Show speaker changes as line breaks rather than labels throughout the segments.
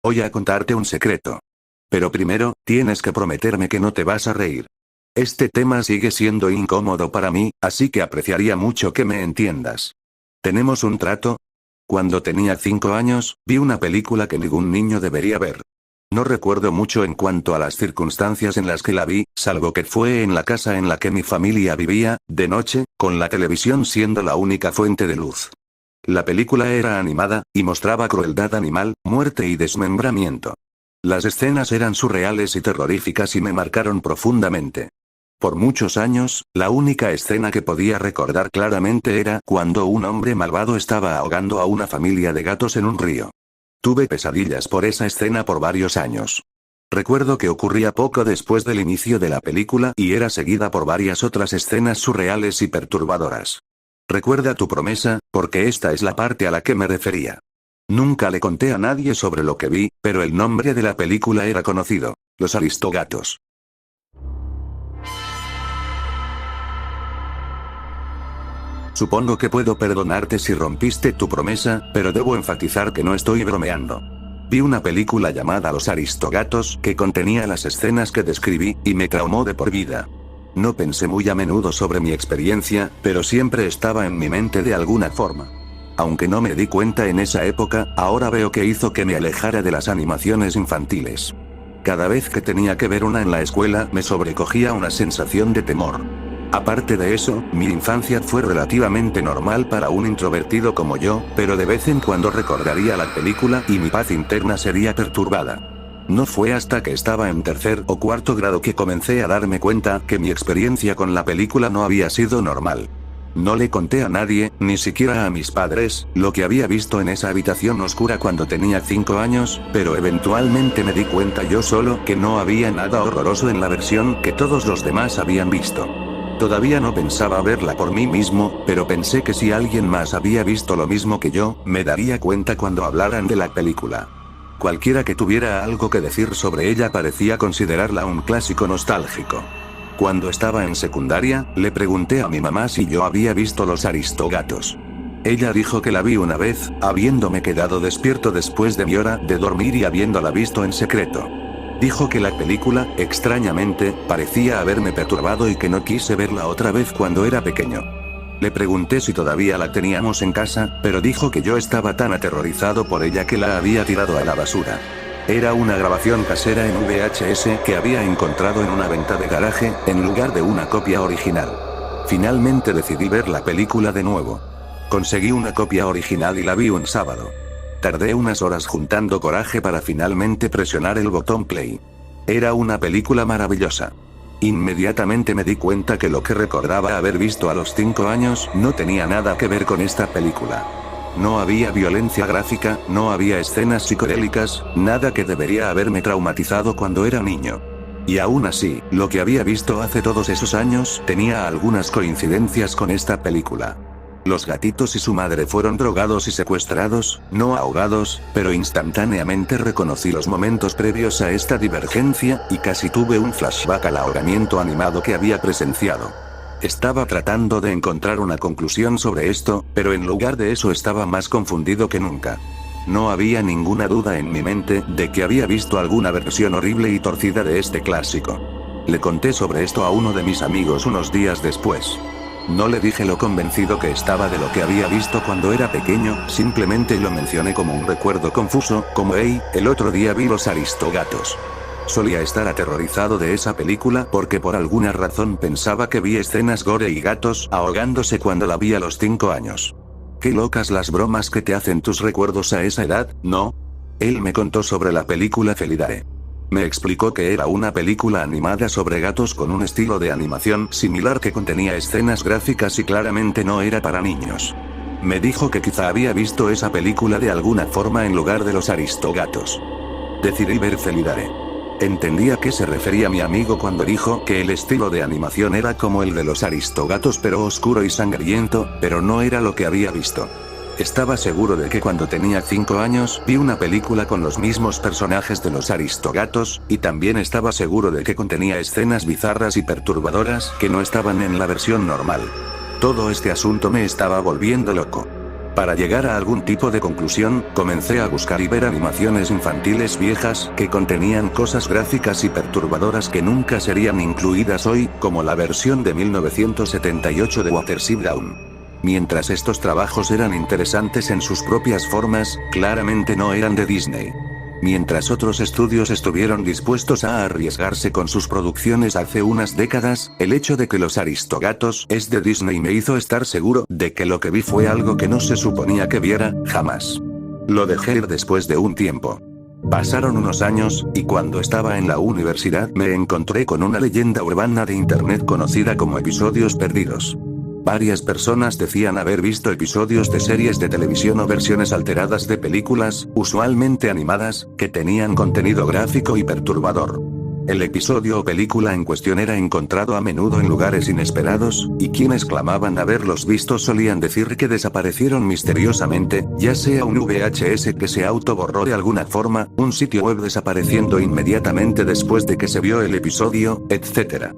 Voy a contarte un secreto. Pero primero, tienes que prometerme que no te vas a reír. Este tema sigue siendo incómodo para mí, así que apreciaría mucho que me entiendas. ¿Tenemos un trato? Cuando tenía 5 años, vi una película que ningún niño debería ver. No recuerdo mucho en cuanto a las circunstancias en las que la vi, salvo que fue en la casa en la que mi familia vivía, de noche, con la televisión siendo la única fuente de luz. La película era animada, y mostraba crueldad animal, muerte y desmembramiento. Las escenas eran surreales y terroríficas y me marcaron profundamente. Por muchos años, la única escena que podía recordar claramente era cuando un hombre malvado estaba ahogando a una familia de gatos en un río. Tuve pesadillas por esa escena por varios años. Recuerdo que ocurría poco después del inicio de la película y era seguida por varias otras escenas surreales y perturbadoras. Recuerda tu promesa, porque esta es la parte a la que me refería. Nunca le conté a nadie sobre lo que vi, pero el nombre de la película era conocido: Los Aristogatos. Supongo que puedo perdonarte si rompiste tu promesa, pero debo enfatizar que no estoy bromeando. Vi una película llamada Los Aristogatos que contenía las escenas que describí, y me traumó de por vida. No pensé muy a menudo sobre mi experiencia, pero siempre estaba en mi mente de alguna forma. Aunque no me di cuenta en esa época, ahora veo que hizo que me alejara de las animaciones infantiles. Cada vez que tenía que ver una en la escuela me sobrecogía una sensación de temor. Aparte de eso, mi infancia fue relativamente normal para un introvertido como yo, pero de vez en cuando recordaría la película y mi paz interna sería perturbada. No fue hasta que estaba en tercer o cuarto grado que comencé a darme cuenta que mi experiencia con la película no había sido normal. No le conté a nadie, ni siquiera a mis padres, lo que había visto en esa habitación oscura cuando tenía 5 años, pero eventualmente me di cuenta yo solo que no había nada horroroso en la versión que todos los demás habían visto. Todavía no pensaba verla por mí mismo, pero pensé que si alguien más había visto lo mismo que yo, me daría cuenta cuando hablaran de la película. Cualquiera que tuviera algo que decir sobre ella parecía considerarla un clásico nostálgico. Cuando estaba en secundaria, le pregunté a mi mamá si yo había visto Los Aristogatos. Ella dijo que la vi una vez, habiéndome quedado despierto después de mi hora de dormir y habiéndola visto en secreto. Dijo que la película, extrañamente, parecía haberme perturbado y que no quise verla otra vez cuando era pequeño. Le pregunté si todavía la teníamos en casa, pero dijo que yo estaba tan aterrorizado por ella que la había tirado a la basura. Era una grabación casera en VHS que había encontrado en una venta de garaje, en lugar de una copia original. Finalmente decidí ver la película de nuevo. Conseguí una copia original y la vi un sábado. Tardé unas horas juntando coraje para finalmente presionar el botón play. Era una película maravillosa. Inmediatamente me di cuenta que lo que recordaba haber visto a los 5 años no tenía nada que ver con esta película. No había violencia gráfica, no había escenas psicodélicas, nada que debería haberme traumatizado cuando era niño. Y aún así, lo que había visto hace todos esos años tenía algunas coincidencias con esta película. Los gatitos y su madre fueron drogados y secuestrados, no ahogados, pero instantáneamente reconocí los momentos previos a esta divergencia, y casi tuve un flashback al ahogamiento animado que había presenciado. Estaba tratando de encontrar una conclusión sobre esto, pero en lugar de eso estaba más confundido que nunca. No había ninguna duda en mi mente de que había visto alguna versión horrible y torcida de este clásico. Le conté sobre esto a uno de mis amigos unos días después. No le dije lo convencido que estaba de lo que había visto cuando era pequeño, simplemente lo mencioné como un recuerdo confuso, como hey, el otro día vi Los Aristogatos. Solía estar aterrorizado de esa película porque por alguna razón pensaba que vi escenas gore y gatos ahogándose cuando la vi a los 5 años. Qué locas las bromas que te hacen tus recuerdos a esa edad, ¿no? Él me contó sobre la película Felidare. Me explicó que era una película animada sobre gatos con un estilo de animación similar que contenía escenas gráficas y claramente no era para niños. Me dijo que quizá había visto esa película de alguna forma en lugar de Los Aristogatos. Decidí ver Felidare. Entendí a qué se refería mi amigo cuando dijo que el estilo de animación era como el de Los Aristogatos pero oscuro y sangriento, pero no era lo que había visto. Estaba seguro de que cuando tenía 5 años vi una película con los mismos personajes de Los Aristogatos, y también estaba seguro de que contenía escenas bizarras y perturbadoras que no estaban en la versión normal. Todo este asunto me estaba volviendo loco. Para llegar a algún tipo de conclusión, comencé a buscar y ver animaciones infantiles viejas que contenían cosas gráficas y perturbadoras que nunca serían incluidas hoy, como la versión de 1978 de Watership Down. Mientras estos trabajos eran interesantes en sus propias formas, claramente no eran de Disney. Mientras otros estudios estuvieron dispuestos a arriesgarse con sus producciones hace unas décadas, el hecho de que Los Aristogatos es de Disney me hizo estar seguro de que lo que vi fue algo que no se suponía que viera, jamás. Lo dejé ir después de un tiempo. Pasaron unos años, y cuando estaba en la universidad me encontré con una leyenda urbana de internet conocida como episodios perdidos. Varias personas decían haber visto episodios de series de televisión o versiones alteradas de películas, usualmente animadas, que tenían contenido gráfico y perturbador. El episodio o película en cuestión era encontrado a menudo en lugares inesperados, y quienes clamaban haberlos visto solían decir que desaparecieron misteriosamente, ya sea un VHS que se autoborró de alguna forma, un sitio web desapareciendo inmediatamente después de que se vio el episodio, etc.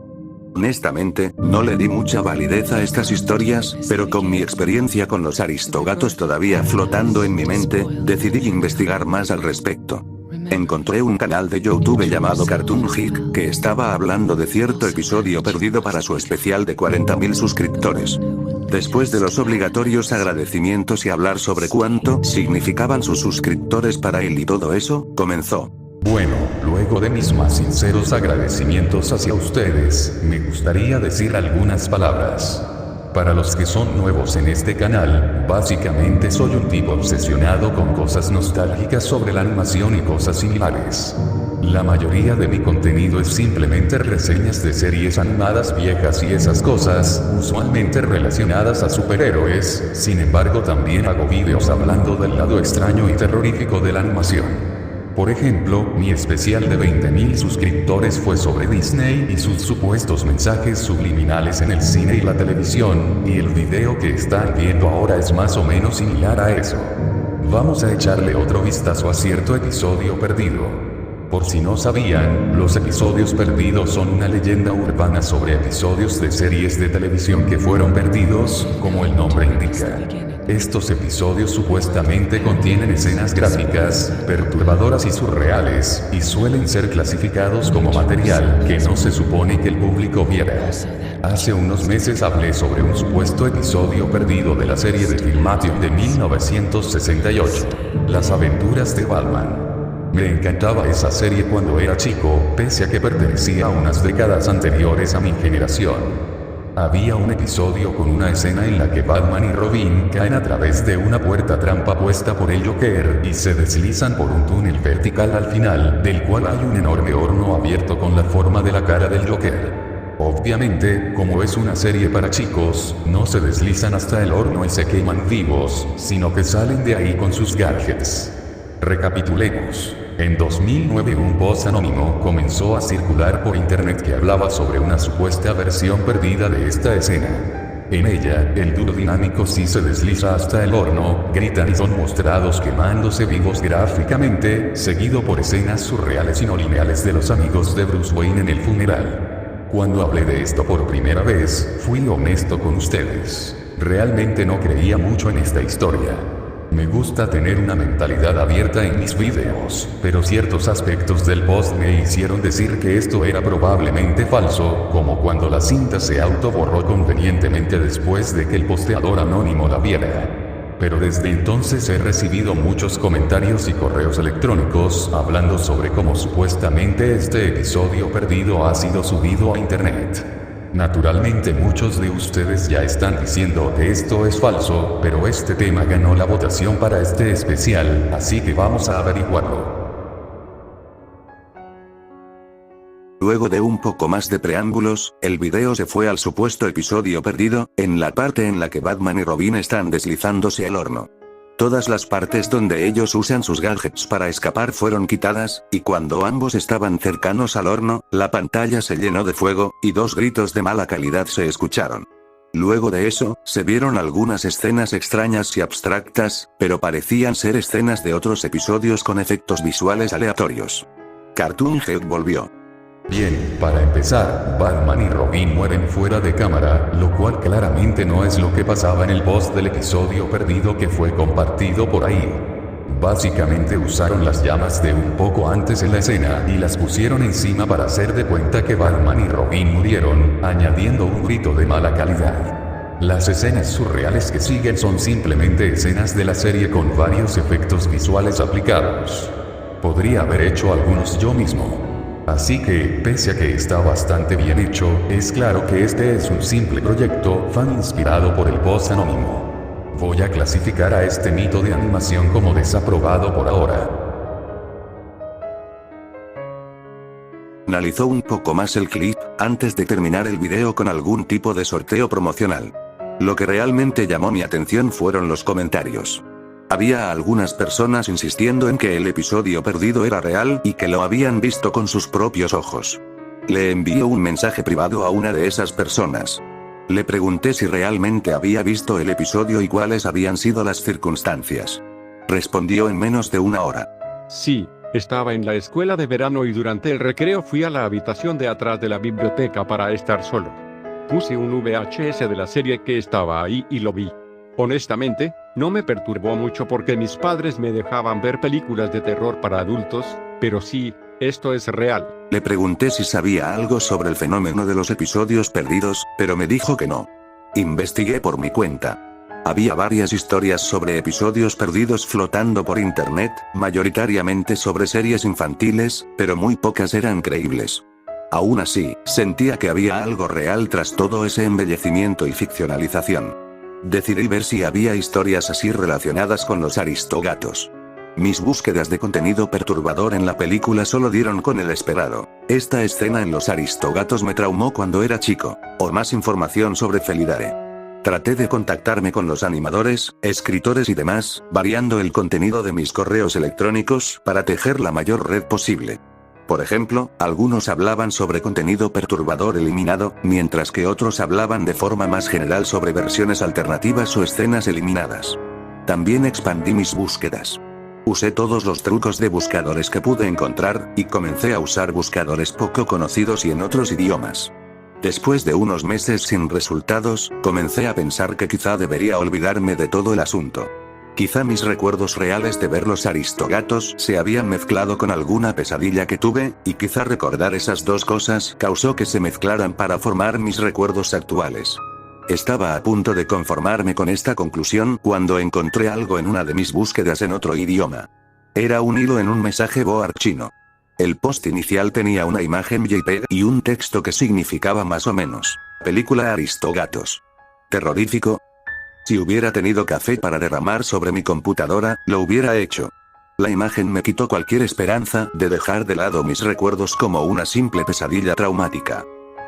Honestamente, no le di mucha validez a estas historias, pero con mi experiencia con Los Aristogatos todavía flotando en mi mente, decidí investigar más al respecto. Encontré un canal de YouTube llamado Cartoon Geek, que estaba hablando de cierto episodio perdido para su especial de 40.000 suscriptores. Después de los obligatorios agradecimientos y hablar sobre cuánto significaban sus suscriptores para él y todo eso, comenzó.
Bueno, luego de mis más sinceros agradecimientos hacia ustedes, me gustaría decir algunas palabras. Para los que son nuevos en este canal, básicamente soy un tipo obsesionado con cosas nostálgicas sobre la animación y cosas similares. La mayoría de mi contenido es simplemente reseñas de series animadas viejas y esas cosas, usualmente relacionadas a superhéroes, sin embargo también hago videos hablando del lado extraño y terrorífico de la animación. Por ejemplo, mi especial de 20.000 suscriptores fue sobre Disney y sus supuestos mensajes subliminales en el cine y la televisión, y el video que están viendo ahora es más o menos similar a eso. Vamos a echarle otro vistazo a cierto episodio perdido. Por si no sabían, los episodios perdidos son una leyenda urbana sobre episodios de series de televisión que fueron perdidos, como el nombre indica. Estos episodios supuestamente contienen escenas gráficas, perturbadoras y surreales, y suelen ser clasificados como material que no se supone que el público viera. Hace unos meses hablé sobre un supuesto episodio perdido de la serie de Filmation de 1968, Las aventuras de Batman. Me encantaba esa serie cuando era chico, pese a que pertenecía a unas décadas anteriores a mi generación. Había un episodio con una escena en la que Batman y Robin caen a través de una puerta trampa puesta por el Joker y se deslizan por un túnel vertical al final, del cual hay un enorme horno abierto con la forma de la cara del Joker. Obviamente, como es una serie para chicos, no se deslizan hasta el horno y se queman vivos, sino que salen de ahí con sus gadgets. Recapitulemos. En 2009 un post anónimo comenzó a circular por internet que hablaba sobre una supuesta versión perdida de esta escena. En ella, el dúo dinámico sí se desliza hasta el horno, gritan y son mostrados quemándose vivos gráficamente, seguido por escenas surreales y no lineales de los amigos de Bruce Wayne en el funeral. Cuando hablé de esto por primera vez, fui honesto con ustedes. Realmente no creía mucho en esta historia. Me gusta tener una mentalidad abierta en mis videos, pero ciertos aspectos del post me hicieron decir que esto era probablemente falso, como cuando la cinta se autoborró convenientemente después de que el posteador anónimo la viera. Pero desde entonces he recibido muchos comentarios y correos electrónicos hablando sobre cómo supuestamente este episodio perdido ha sido subido a internet. Naturalmente muchos de ustedes ya están diciendo que esto es falso, pero este tema ganó la votación para este especial, así que vamos a averiguarlo.
Luego de un poco más de preámbulos, el video se fue al supuesto episodio perdido, en la parte en la que Batman y Robin están deslizándose al horno. Todas las partes donde ellos usan sus gadgets para escapar fueron quitadas, y cuando ambos estaban cercanos al horno, la pantalla se llenó de fuego, y dos gritos de mala calidad se escucharon. Luego de eso, se vieron algunas escenas extrañas y abstractas, pero parecían ser escenas de otros episodios con efectos visuales aleatorios. Cartoon Head volvió.
Bien, para empezar, Batman y Robin mueren fuera de cámara, lo cual claramente no es lo que pasaba en el post del episodio perdido que fue compartido por ahí. Básicamente usaron las llamas de un poco antes en la escena y las pusieron encima para hacer de cuenta que Batman y Robin murieron, añadiendo un grito de mala calidad. Las escenas surreales que siguen son simplemente escenas de la serie con varios efectos visuales aplicados. Podría haber hecho algunos yo mismo. Así que, pese a que está bastante bien hecho, es claro que este es un simple proyecto fan inspirado por el post anónimo. Voy a clasificar a este mito de animación como desaprobado por ahora.
Analizó un poco más el clip, antes de terminar el video con algún tipo de sorteo promocional. Lo que realmente llamó mi atención fueron los comentarios. Había algunas personas insistiendo en que el episodio perdido era real y que lo habían visto con sus propios ojos. Le envié un mensaje privado a una de esas personas. Le pregunté si realmente había visto el episodio y cuáles habían sido las circunstancias. Respondió en menos de una hora.
Sí, estaba en la escuela de verano y durante el recreo fui a la habitación de atrás de la biblioteca para estar solo. Puse un VHS de la serie que estaba ahí y lo vi. Honestamente, no me perturbó mucho porque mis padres me dejaban ver películas de terror para adultos, pero sí, esto es real.
Le pregunté si sabía algo sobre el fenómeno de los episodios perdidos, pero me dijo que no. Investigué por mi cuenta. Había varias historias sobre episodios perdidos flotando por internet, mayoritariamente sobre series infantiles, pero muy pocas eran creíbles. Aún así, sentía que había algo real tras todo ese embellecimiento y ficcionalización. Decidí ver si había historias así relacionadas con los Aristogatos. Mis búsquedas de contenido perturbador en la película solo dieron con el esperado. Esta escena en Los Aristogatos me traumó cuando era chico. O más información sobre Felidare. Traté de contactarme con los animadores, escritores y demás, variando el contenido de mis correos electrónicos para tejer la mayor red posible. Por ejemplo, algunos hablaban sobre contenido perturbador eliminado, mientras que otros hablaban de forma más general sobre versiones alternativas o escenas eliminadas. También expandí mis búsquedas. Usé todos los trucos de buscadores que pude encontrar, y comencé a usar buscadores poco conocidos y en otros idiomas. Después de unos meses sin resultados, comencé a pensar que quizá debería olvidarme de todo el asunto. Quizá mis recuerdos reales de ver los Aristogatos se habían mezclado con alguna pesadilla que tuve, y quizá recordar esas dos cosas causó que se mezclaran para formar mis recuerdos actuales. Estaba a punto de conformarme con esta conclusión cuando encontré algo en una de mis búsquedas en otro idioma. Era un hilo en un mensaje board chino. El post inicial tenía una imagen JPEG y un texto que significaba más o menos: película Aristogatos. Terrorífico. Si hubiera tenido café para derramar sobre mi computadora, lo hubiera hecho. La imagen me quitó cualquier esperanza de dejar de lado mis recuerdos como una simple pesadilla traumática.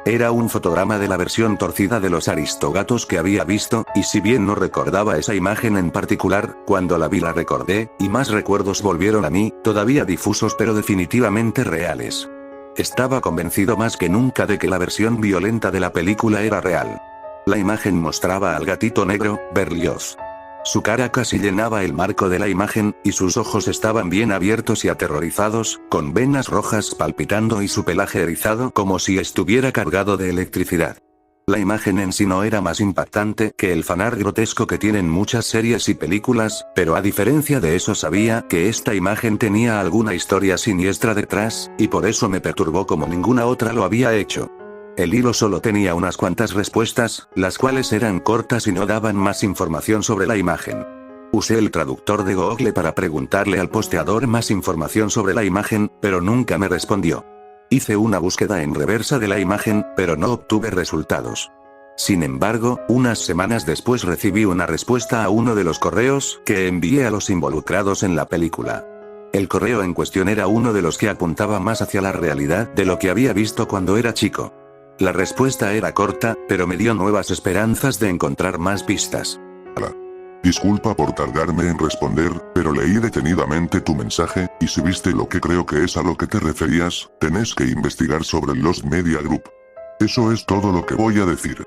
Era un fotograma de la versión torcida de los Aristogatos que había visto, y si bien no recordaba esa imagen en particular, cuando la vi la recordé, y más recuerdos volvieron a mí, todavía difusos pero definitivamente reales. Estaba convencido más que nunca de que la versión violenta de la película era real. La imagen mostraba al gatito negro, Berlioz. Su cara casi llenaba el marco de la imagen, y sus ojos estaban bien abiertos y aterrorizados, con venas rojas palpitando y su pelaje erizado como si estuviera cargado de electricidad. La imagen en sí no era más impactante que el fanart grotesco que tienen muchas series y películas, pero a diferencia de eso sabía que esta imagen tenía alguna historia siniestra detrás, y por eso me perturbó como ninguna otra lo había hecho. El hilo solo tenía unas cuantas respuestas, las cuales eran cortas y no daban más información sobre la imagen. Usé el traductor de Google para preguntarle al posteador más información sobre la imagen, pero nunca me respondió. Hice una búsqueda en reversa de la imagen, pero no obtuve resultados. Sin embargo, unas semanas después recibí una respuesta a uno de los correos que envié a los involucrados en la película. El correo en cuestión era uno de los que apuntaba más hacia la realidad de lo que había visto cuando era chico. La respuesta era corta, pero me dio nuevas esperanzas de encontrar más pistas.
Disculpa por tardarme en responder, pero leí detenidamente tu mensaje, y si viste lo que creo que es a lo que te referías, tenés que investigar sobre Lost Media Group. Eso es todo lo que voy a decir.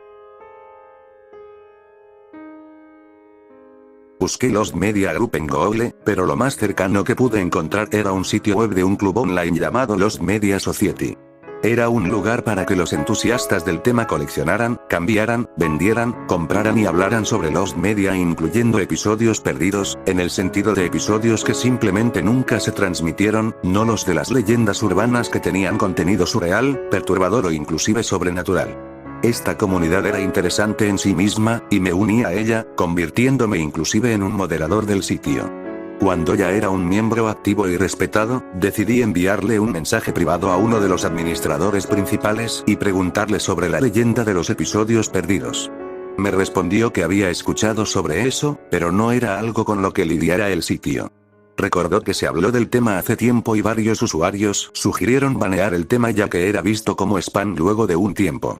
Busqué Lost Media Group en Google, pero lo más cercano que pude encontrar era un sitio web de un club online llamado Lost Media Society. Era un lugar para que los entusiastas del tema coleccionaran, cambiaran, vendieran, compraran y hablaran sobre Lost Media, incluyendo episodios perdidos, en el sentido de episodios que simplemente nunca se transmitieron, no los de las leyendas urbanas que tenían contenido surreal, perturbador o inclusive sobrenatural. Esta comunidad era interesante en sí misma, y me uní a ella, convirtiéndome inclusive en un moderador del sitio. Cuando ya era un miembro activo y respetado, decidí enviarle un mensaje privado a uno de los administradores principales y preguntarle sobre la leyenda de los episodios perdidos. Me respondió que había escuchado sobre eso, pero no era algo con lo que lidiara el sitio. Recordó que se habló del tema hace tiempo y varios usuarios sugirieron banear el tema ya que era visto como spam luego de un tiempo.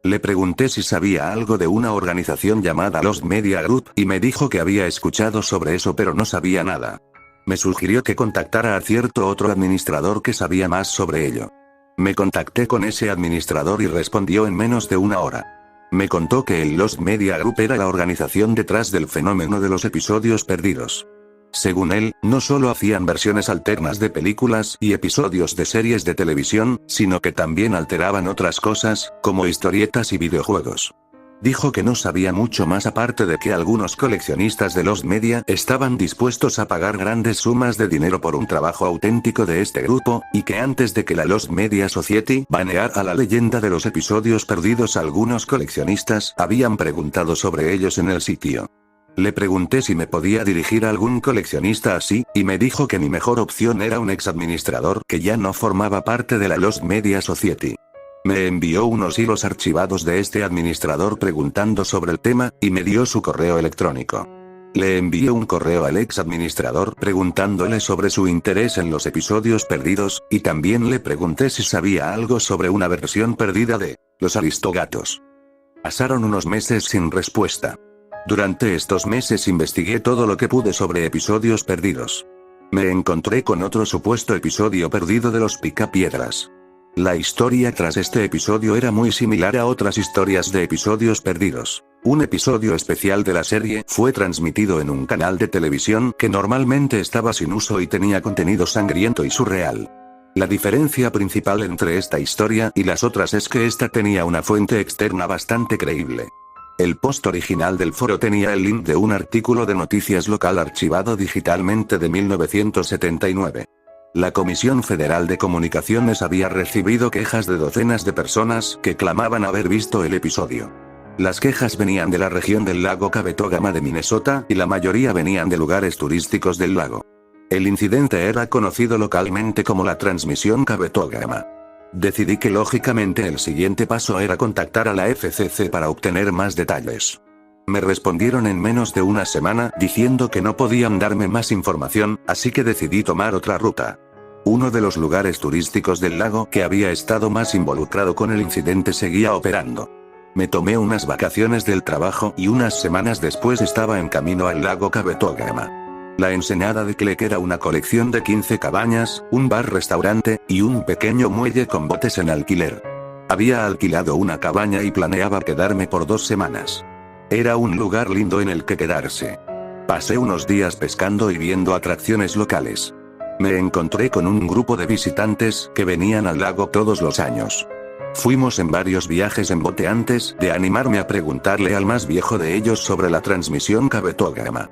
Le pregunté si sabía algo de una organización llamada Lost Media Group y me dijo que había escuchado sobre eso pero no sabía nada. Me sugirió que contactara a cierto otro administrador que sabía más sobre ello. Me contacté con ese administrador y respondió en menos de una hora. Me contó que el Lost Media Group era la organización detrás del fenómeno de los episodios perdidos. Según él, no solo hacían versiones alternas de películas y episodios de series de televisión, sino que también alteraban otras cosas, como historietas y videojuegos. Dijo que no sabía mucho más aparte de que algunos coleccionistas de Lost Media estaban dispuestos a pagar grandes sumas de dinero por un trabajo auténtico de este grupo, y que antes de que la Lost Media Society baneara la leyenda de los episodios perdidos, algunos coleccionistas habían preguntado sobre ellos en el sitio. Le pregunté si me podía dirigir a algún coleccionista así, y me dijo que mi mejor opción era un ex-administrador que ya no formaba parte de la Lost Media Society. Me envió unos hilos archivados de este administrador preguntando sobre el tema, y me dio su correo electrónico. Le envié un correo al ex-administrador preguntándole sobre su interés en los episodios perdidos, y también le pregunté si sabía algo sobre una versión perdida de Los Aristogatos. Pasaron unos meses sin respuesta. Durante estos meses investigué todo lo que pude sobre episodios perdidos. Me encontré con otro supuesto episodio perdido de los Picapiedras. La historia tras este episodio era muy similar a otras historias de episodios perdidos. Un episodio especial de la serie fue transmitido en un canal de televisión que normalmente estaba sin uso y tenía contenido sangriento y surreal. La diferencia principal entre esta historia y las otras es que esta tenía una fuente externa bastante creíble. El post original del foro tenía el link de un artículo de noticias local archivado digitalmente de 1979. La Comisión Federal de Comunicaciones había recibido quejas de docenas de personas que clamaban haber visto el episodio. Las quejas venían de la región del lago Cabetogama de Minnesota, y la mayoría venían de lugares turísticos del lago. El incidente era conocido localmente como la transmisión Cabetogama. Decidí que lógicamente el siguiente paso era contactar a la FCC para obtener más detalles. Me respondieron en menos de una semana diciendo que no podían darme más información, así que decidí tomar otra ruta. Uno de los lugares turísticos del lago que había estado más involucrado con el incidente seguía operando. Me tomé unas vacaciones del trabajo y unas semanas después estaba en camino al lago Cabetogama. La ensenada de Clegg era una colección de 15 cabañas, un bar-restaurante, y un pequeño muelle con botes en alquiler. Había alquilado una cabaña y planeaba quedarme por 2 semanas. Era un lugar lindo en el que quedarse. Pasé unos días pescando y viendo atracciones locales. Me encontré con un grupo de visitantes que venían al lago todos los años. Fuimos en varios viajes en bote antes de animarme a preguntarle al más viejo de ellos sobre la transmisión Cabetogama.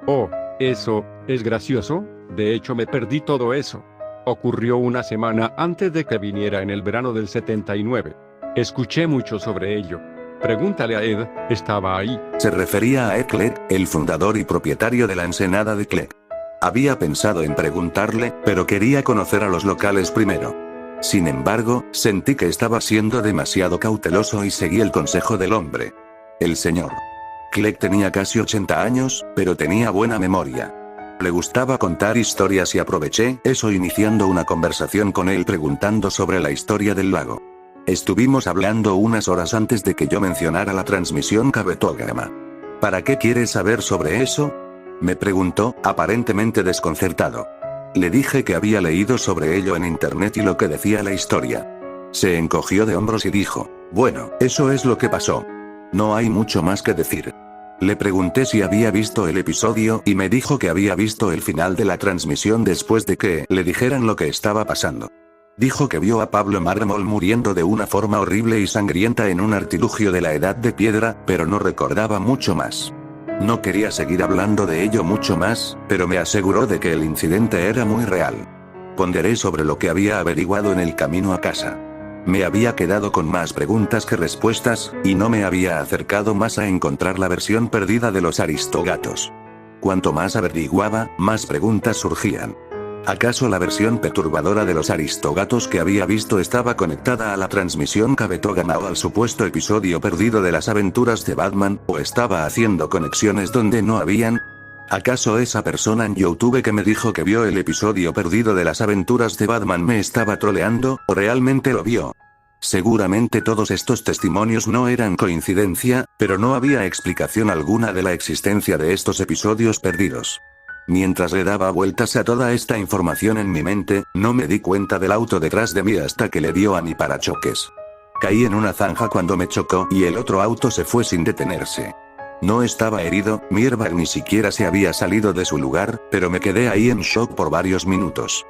Oh, eso es gracioso. De hecho me perdí todo eso. Ocurrió una semana antes de que viniera en el verano del 79. Escuché mucho sobre ello. Pregúntale a Ed, estaba ahí.
Se refería a Ed Clegg, el fundador y propietario de la ensenada de Clegg. Había pensado en preguntarle, pero quería conocer a los locales primero. Sin embargo, sentí que estaba siendo demasiado cauteloso y seguí el consejo del hombre. El señor Clegg tenía casi 80 años, pero tenía buena memoria. Le gustaba contar historias y aproveché eso iniciando una conversación con él preguntando sobre la historia del lago. Estuvimos hablando unas horas antes de que yo mencionara la transmisión Cabetogama. ¿Para qué quieres saber sobre eso?, me preguntó, aparentemente desconcertado. Le dije que había leído sobre ello en internet y lo que decía la historia. Se encogió de hombros y dijo, bueno, eso es lo que pasó. No hay mucho más que decir. Le pregunté si había visto el episodio y me dijo que había visto el final de la transmisión después de que le dijeran lo que estaba pasando. Dijo que vio a Pablo Mármol muriendo de una forma horrible y sangrienta en un artilugio de la Edad de Piedra, pero no recordaba mucho más. No quería seguir hablando de ello mucho más, pero me aseguró de que el incidente era muy real. Ponderé sobre lo que había averiguado en el camino a casa. Me había quedado con más preguntas que respuestas, y no me había acercado más a encontrar la versión perdida de los Aristogatos. Cuanto más averiguaba, más preguntas surgían. ¿Acaso la versión perturbadora de los Aristogatos que había visto estaba conectada a la transmisión Kabetogan o al supuesto episodio perdido de las aventuras de Batman, o estaba haciendo conexiones donde no habían? ¿Acaso esa persona en YouTube que me dijo que vio el episodio perdido de las aventuras de Batman me estaba troleando, o realmente lo vio? Seguramente todos estos testimonios no eran coincidencia, pero no había explicación alguna de la existencia de estos episodios perdidos. Mientras le daba vueltas a toda esta información en mi mente, no me di cuenta del auto detrás de mí hasta que le dio a mi parachoques. Caí en una zanja cuando me chocó y el otro auto se fue sin detenerse. No estaba herido, mi airbag ni siquiera se había salido de su lugar, pero me quedé ahí en shock por varios minutos.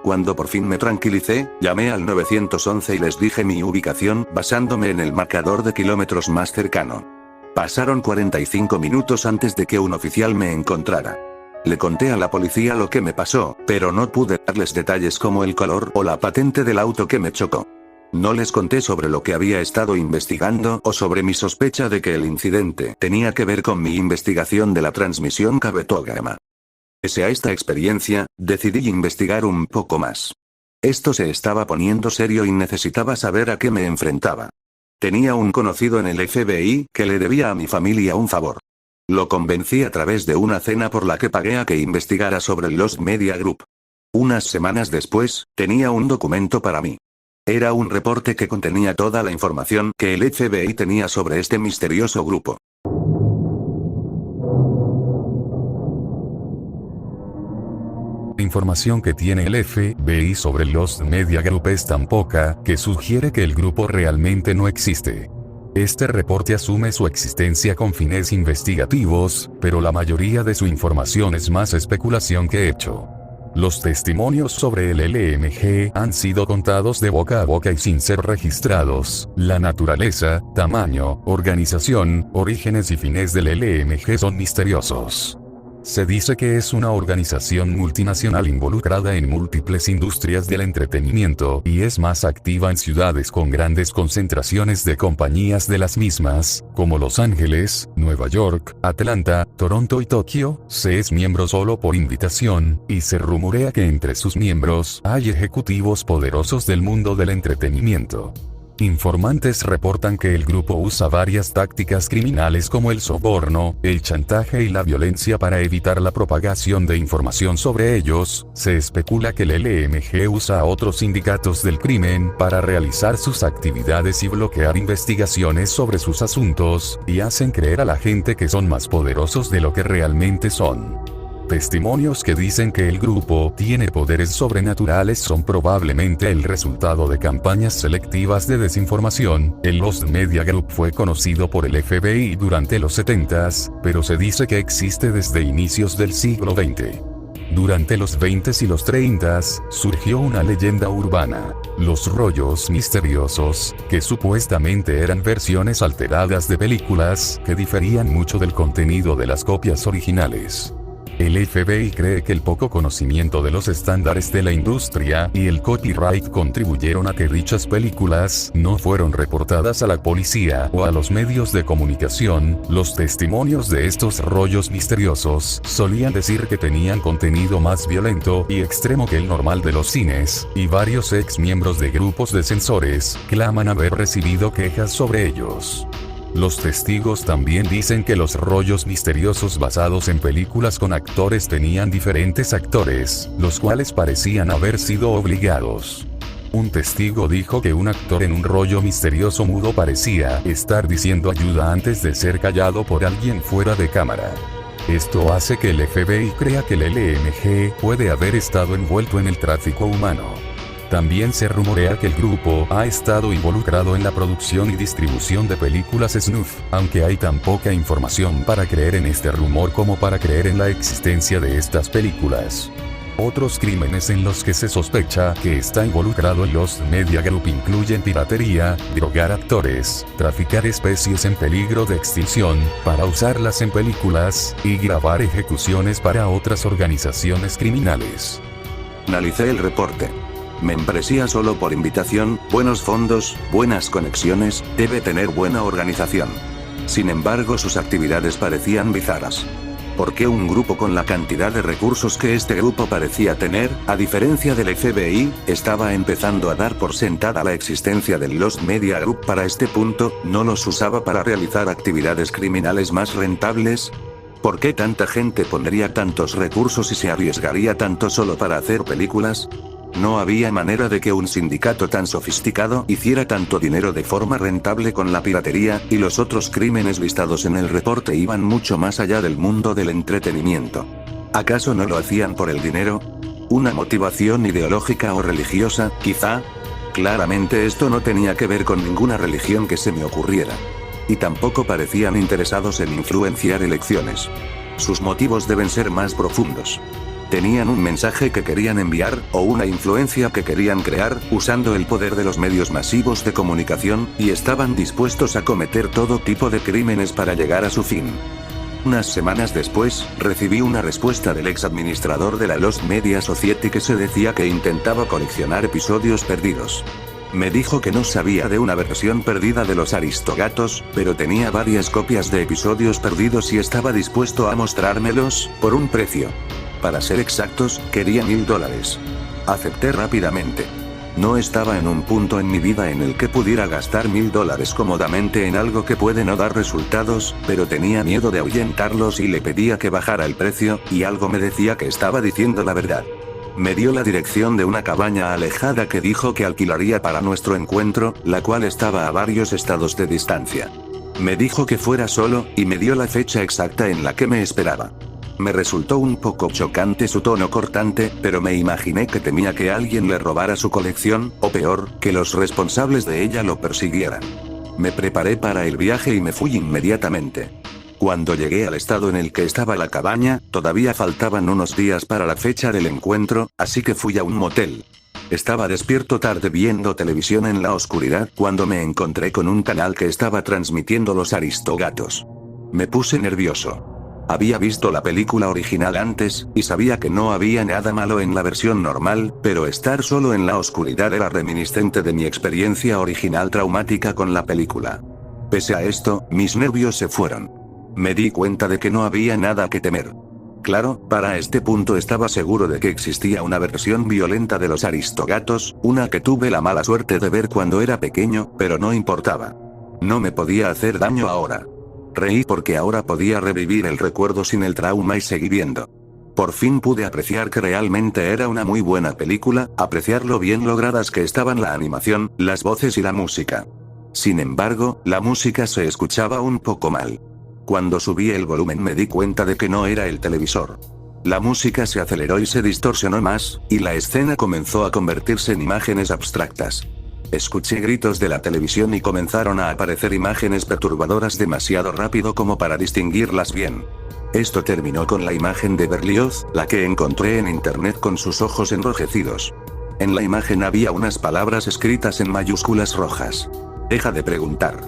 Cuando por fin me tranquilicé, llamé al 911 y les dije mi ubicación, basándome en el marcador de kilómetros más cercano. Pasaron 45 minutos antes de que un oficial me encontrara. Le conté a la policía lo que me pasó, pero no pude darles detalles como el color o la patente del auto que me chocó. No les conté sobre lo que había estado investigando o sobre mi sospecha de que el incidente tenía que ver con mi investigación de la transmisión Kabetogan. Pese a esta experiencia, decidí investigar un poco más. Esto se estaba poniendo serio y necesitaba saber a qué me enfrentaba. Tenía un conocido en el FBI que le debía a mi familia un favor. Lo convencí a través de una cena por la que pagué a que investigara sobre el Lost Media Group. Unas semanas después, tenía un documento para mí. Era un reporte que contenía toda la información que el FBI tenía sobre este misterioso grupo.
La información que tiene el FBI sobre el Lost Media Group es tan poca, que sugiere que el grupo realmente no existe. Este reporte asume su existencia con fines investigativos, pero la mayoría de su información es más especulación que hecho. Los testimonios sobre el LMG han sido contados de boca a boca y sin ser registrados. La naturaleza, tamaño, organización, orígenes y fines del LMG son misteriosos. Se dice que es una organización multinacional involucrada en múltiples industrias del entretenimiento y es más activa en ciudades con grandes concentraciones de compañías de las mismas, como Los Ángeles, Nueva York, Atlanta, Toronto y Tokio. Se es miembro solo por invitación, y se rumorea que entre sus miembros hay ejecutivos poderosos del mundo del entretenimiento. Informantes reportan que el grupo usa varias tácticas criminales como el soborno, el chantaje y la violencia para evitar la propagación de información sobre ellos. Se especula que el LMG usa a otros sindicatos del crimen para realizar sus actividades y bloquear investigaciones sobre sus asuntos, y hacen creer a la gente que son más poderosos de lo que realmente son. Testimonios que dicen que el grupo tiene poderes sobrenaturales son probablemente el resultado de campañas selectivas de desinformación. El Lost Media Group fue conocido por el FBI durante los 70s, pero se dice que existe desde inicios del siglo XX. Durante los 20s y los 30s, surgió una leyenda urbana, los rollos misteriosos, que supuestamente eran versiones alteradas de películas que diferían mucho del contenido de las copias originales. El FBI cree que el poco conocimiento de los estándares de la industria y el copyright contribuyeron a que dichas películas no fueron reportadas a la policía o a los medios de comunicación. Los testimonios de estos rollos misteriosos solían decir que tenían contenido más violento y extremo que el normal de los cines, y varios ex miembros de grupos de censores claman haber recibido quejas sobre ellos. Los testigos también dicen que los rollos misteriosos basados en películas con actores tenían diferentes actores, los cuales parecían haber sido obligados. Un testigo dijo que un actor en un rollo misterioso mudo parecía estar diciendo ayuda antes de ser callado por alguien fuera de cámara. Esto hace que el FBI crea que el LMG puede haber estado envuelto en el tráfico humano. También se rumorea que el grupo ha estado involucrado en la producción y distribución de películas snuff, aunque hay tan poca información para creer en este rumor como para creer en la existencia de estas películas. Otros crímenes en los que se sospecha que está involucrado Lost Media Group incluyen piratería, drogar actores, traficar especies en peligro de extinción, para usarlas en películas, y grabar ejecuciones para otras organizaciones criminales.
Analicé el reporte. Membresía solo por invitación, buenos fondos, buenas conexiones, debe tener buena organización. Sin embargo, sus actividades parecían bizarras. ¿Por qué un grupo con la cantidad de recursos que este grupo parecía tener, a diferencia del FBI, estaba empezando a dar por sentada la existencia del Lost Media Group para este punto, no los usaba para realizar actividades criminales más rentables? ¿Por qué tanta gente pondría tantos recursos y se arriesgaría tanto solo para hacer películas? No había manera de que un sindicato tan sofisticado hiciera tanto dinero de forma rentable con la piratería, y los otros crímenes listados en el reporte iban mucho más allá del mundo del entretenimiento. ¿Acaso no lo hacían por el dinero? ¿Una motivación ideológica o religiosa, quizá? Claramente esto no tenía que ver con ninguna religión que se me ocurriera. Y tampoco parecían interesados en influenciar elecciones. Sus motivos deben ser más profundos. Tenían un mensaje que querían enviar, o una influencia que querían crear, usando el poder de los medios masivos de comunicación, y estaban dispuestos a cometer todo tipo de crímenes para llegar a su fin. Unas semanas después, recibí una respuesta del ex administrador de la Lost Media Society que se decía que intentaba coleccionar episodios perdidos. Me dijo que no sabía de una versión perdida de los Aristogatos, pero tenía varias copias de episodios perdidos y estaba dispuesto a mostrármelos, por un precio. Para ser exactos, quería $1000. Acepté rápidamente. No estaba en un punto en mi vida en el que pudiera gastar $1000 cómodamente en algo que puede no dar resultados, pero tenía miedo de ahuyentarlos y le pedía que bajara el precio, y algo me decía que estaba diciendo la verdad. Me dio la dirección de una cabaña alejada que dijo que alquilaría para nuestro encuentro, la cual estaba a varios estados de distancia. Me dijo que fuera solo, y me dio la fecha exacta en la que me esperaba. Me resultó un poco chocante su tono cortante, pero me imaginé que temía que alguien le robara su colección, o peor, que los responsables de ella lo persiguieran. Me preparé para el viaje y me fui inmediatamente. Cuando llegué al estado en el que estaba la cabaña, todavía faltaban unos días para la fecha del encuentro, así que fui a un motel. Estaba despierto tarde viendo televisión en la oscuridad cuando me encontré con un canal que estaba transmitiendo los Aristogatos. Me puse nervioso. Había visto la película original antes, y sabía que no había nada malo en la versión normal, pero estar solo en la oscuridad era reminiscente de mi experiencia original traumática con la película. Pese a esto, mis nervios se fueron. Me di cuenta de que no había nada que temer. Claro, para este punto estaba seguro de que existía una versión violenta de los Aristogatos, una que tuve la mala suerte de ver cuando era pequeño, pero no importaba. No me podía hacer daño ahora. Reí porque ahora podía revivir el recuerdo sin el trauma y seguí viendo. Por fin pude apreciar que realmente era una muy buena película, apreciar lo bien logradas que estaban la animación, las voces y la música. Sin embargo, la música se escuchaba un poco mal. Cuando subí el volumen me di cuenta de que no era el televisor. La música se aceleró y se distorsionó más, y la escena comenzó a convertirse en imágenes abstractas. Escuché gritos de la televisión y comenzaron a aparecer imágenes perturbadoras demasiado rápido como para distinguirlas bien. Esto terminó con la imagen de Berlioz, la que encontré en internet con sus ojos enrojecidos. En la imagen había unas palabras escritas en mayúsculas rojas. Deja de preguntar.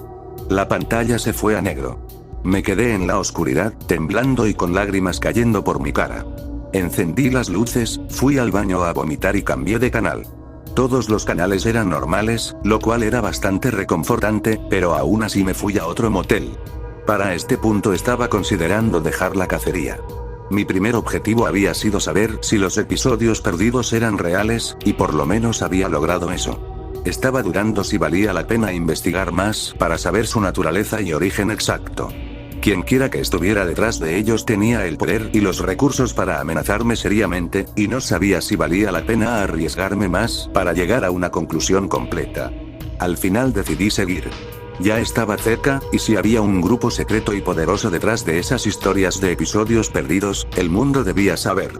La pantalla se fue a negro. Me quedé en la oscuridad, temblando y con lágrimas cayendo por mi cara. Encendí las luces, fui al baño a vomitar y cambié de canal. Todos los canales eran normales, lo cual era bastante reconfortante, pero aún así me fui a otro motel. Para este punto estaba considerando dejar la cacería. Mi primer objetivo había sido saber si los episodios perdidos eran reales, y por lo menos había logrado eso. Estaba dudando si valía la pena investigar más, para saber su naturaleza y origen exacto. Quienquiera que estuviera detrás de ellos tenía el poder y los recursos para amenazarme seriamente, y no sabía si valía la pena arriesgarme más, para llegar a una conclusión completa. Al final decidí seguir. Ya estaba cerca, y si había un grupo secreto y poderoso detrás de esas historias de episodios perdidos, el mundo debía saber.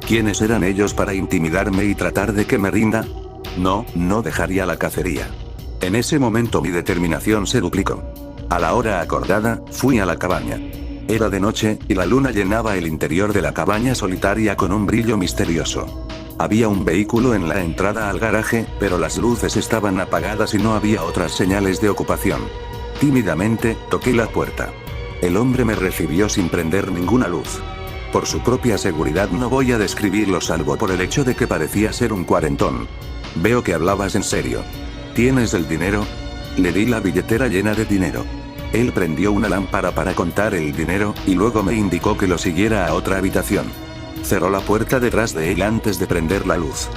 ¿Quiénes eran ellos para intimidarme y tratar de que me rinda? No dejaría la cacería. En ese momento mi determinación se duplicó. A la hora acordada, fui a la cabaña. Era de noche, y la luna llenaba el interior de la cabaña solitaria con un brillo misterioso. Había un vehículo en la entrada al garaje, pero las luces estaban apagadas y no había otras señales de ocupación. Tímidamente, toqué la puerta. El hombre me recibió sin prender ninguna luz. Por su propia seguridad no voy a describirlo salvo por el hecho de que parecía ser un cuarentón. Veo que hablabas en serio. ¿Tienes el dinero? Le di la billetera llena de dinero. Él prendió una lámpara para contar el dinero, y luego me indicó que lo siguiera a otra habitación. Cerró la puerta detrás de él antes de prender la luz.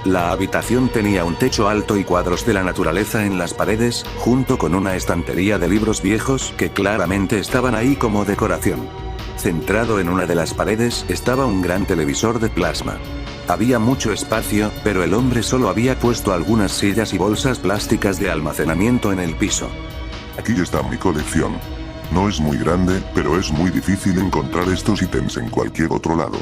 La habitación tenía un techo alto y cuadros de la naturaleza en las paredes, junto con una estantería de libros viejos que claramente estaban ahí como decoración. Centrado en una de las paredes estaba un gran televisor de plasma. Había mucho espacio, pero el hombre solo había puesto algunas sillas y bolsas plásticas de almacenamiento en el piso.
Aquí está mi colección. No es muy grande, pero es muy difícil encontrar estos ítems en cualquier otro lado.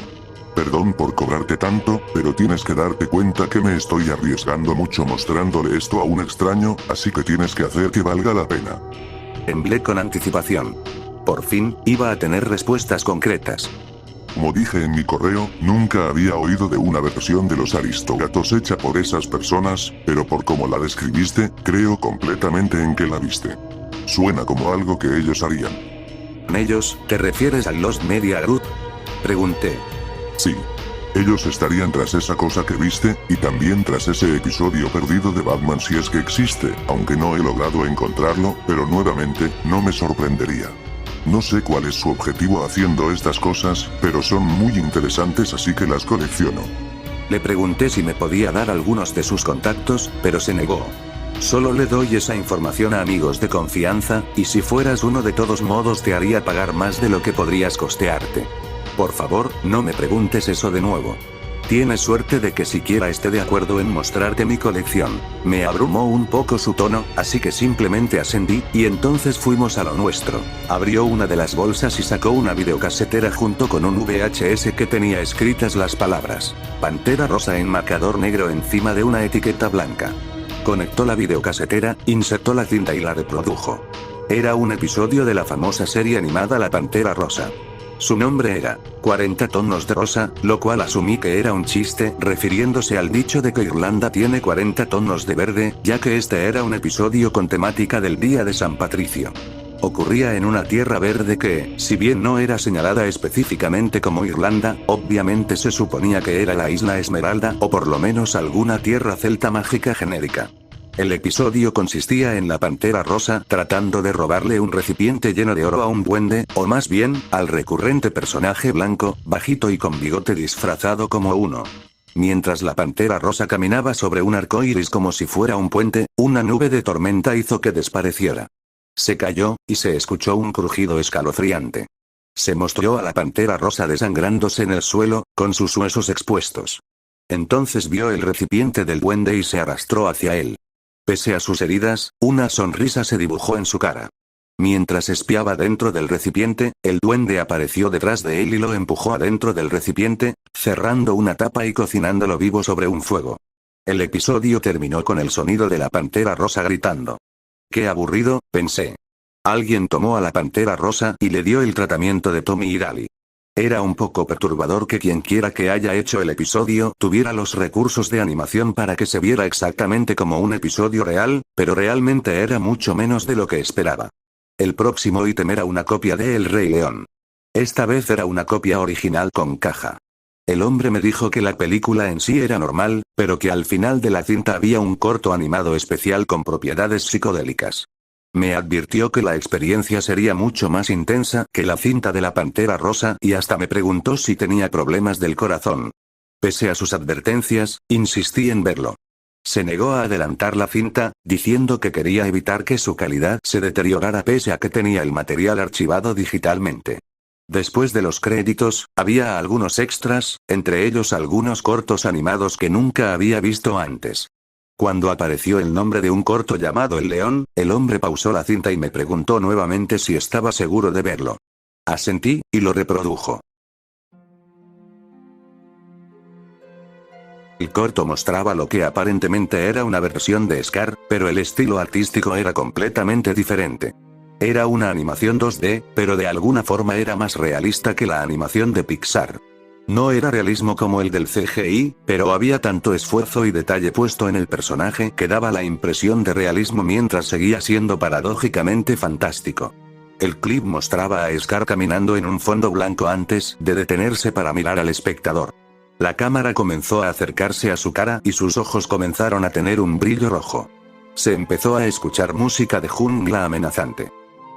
Perdón por cobrarte tanto, pero tienes que darte cuenta que me estoy arriesgando mucho mostrándole esto a un extraño, así que tienes que hacer que valga la pena.
Temblé con anticipación. Por fin, iba a tener respuestas concretas.
Como dije en mi correo, nunca había oído de una versión de los Aristógatos hecha por esas personas, pero por cómo la describiste, creo completamente en que la viste. Suena como algo que ellos harían.
¿Ellos, te refieres al Lost Media Group? Pregunté.
Sí. Ellos estarían tras esa cosa que viste, y también tras ese episodio perdido de Batman si es que existe, aunque no he logrado encontrarlo, pero nuevamente, no me sorprendería. No sé cuál es su objetivo haciendo estas cosas, pero son muy interesantes así que las colecciono.
Le pregunté si me podía dar algunos de sus contactos, pero se negó. Solo le doy esa información a amigos de confianza, y si fueras uno de todos modos te haría pagar más de lo que podrías costearte. Por favor, no me preguntes eso de nuevo. Tienes suerte de que siquiera esté de acuerdo en mostrarte mi colección. Me abrumó un poco su tono, así que simplemente asentí, y entonces fuimos a lo nuestro. Abrió una de las bolsas y sacó una videocasetera junto con un VHS que tenía escritas las palabras Pantera Rosa en marcador negro encima de una etiqueta blanca. Conectó la videocasetera, insertó la cinta y la reprodujo. Era un episodio de la famosa serie animada La Pantera Rosa. Su nombre era 40 tonos de rosa, lo cual asumí que era un chiste, refiriéndose al dicho de que Irlanda tiene 40 tonos de verde, ya que este era un episodio con temática del Día de San Patricio. Ocurría en una tierra verde que, si bien no era señalada específicamente como Irlanda, obviamente se suponía que era la Isla Esmeralda o por lo menos alguna tierra celta mágica genérica. El episodio consistía en la Pantera Rosa tratando de robarle un recipiente lleno de oro a un duende, o más bien, al recurrente personaje blanco, bajito y con bigote disfrazado como uno. Mientras la Pantera Rosa caminaba sobre un arco iris como si fuera un puente, una nube de tormenta hizo que desapareciera. Se cayó, y se escuchó un crujido escalofriante. Se mostró a la Pantera Rosa desangrándose en el suelo, con sus huesos expuestos. Entonces vio el recipiente del duende y se arrastró hacia él. Pese a sus heridas, una sonrisa se dibujó en su cara. Mientras espiaba dentro del recipiente, el duende apareció detrás de él y lo empujó adentro del recipiente, cerrando una tapa y cocinándolo vivo sobre un fuego. El episodio terminó con el sonido de la Pantera Rosa gritando. «Qué aburrido», pensé. Alguien tomó a la Pantera Rosa y le dio el tratamiento de Tommy y Daly. Era un poco perturbador que quienquiera que haya hecho el episodio tuviera los recursos de animación para que se viera exactamente como un episodio real, pero realmente era mucho menos de lo que esperaba. El próximo ítem era una copia de El Rey León. Esta vez era una copia original con caja. El hombre me dijo que la película en sí era normal, pero que al final de la cinta había un corto animado especial con propiedades psicodélicas. Me advirtió que la experiencia sería mucho más intensa que la cinta de la Pantera Rosa y hasta me preguntó si tenía problemas del corazón. Pese a sus advertencias, insistí en verlo. Se negó a adelantar la cinta, diciendo que quería evitar que su calidad se deteriorara pese a que tenía el material archivado digitalmente. Después de los créditos, había algunos extras, entre ellos algunos cortos animados que nunca había visto antes. Cuando apareció el nombre de un corto llamado El León, el hombre pausó la cinta y me preguntó nuevamente si estaba seguro de verlo. Asentí, y lo reprodujo. El corto mostraba lo que aparentemente era una versión de Scar, pero el estilo artístico era completamente diferente. Era una animación 2D, pero de alguna forma era más realista que la animación de Pixar. No era realismo como el del CGI, pero había tanto esfuerzo y detalle puesto en el personaje que daba la impresión de realismo mientras seguía siendo paradójicamente fantástico. El clip mostraba a Scar caminando en un fondo blanco antes de detenerse para mirar al espectador. La cámara comenzó a acercarse a su cara y sus ojos comenzaron a tener un brillo rojo. Se empezó a escuchar música de jungla amenazante.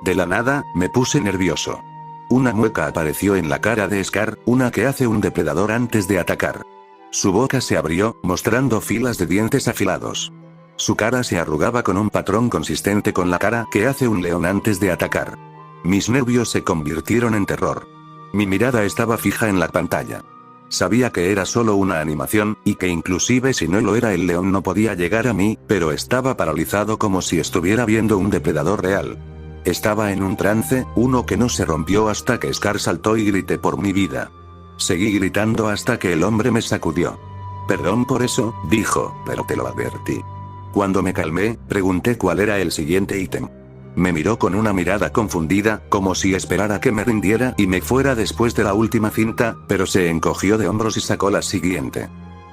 De la nada, me puse nervioso. Una mueca apareció en la cara de Scar, una que hace un depredador antes de atacar. Su boca se abrió, mostrando filas de dientes afilados. Su cara se arrugaba con un patrón consistente con la cara que hace un león antes de atacar. Mis nervios se convirtieron en terror. Mi mirada estaba fija en la pantalla. Sabía que era solo una animación, y que inclusive si no lo era el león no podía llegar a mí, pero estaba paralizado como si estuviera viendo un depredador real. Estaba en un trance, uno que no se rompió hasta que Scar saltó y grité por mi vida. Seguí gritando hasta que el hombre me sacudió. Perdón por eso, dijo, pero te lo advertí. Cuando me calmé, pregunté cuál era el siguiente ítem. Me miró con una mirada confundida, como si esperara que me rindiera y me fuera después de la última cinta, pero se encogió de hombros y sacó la siguiente.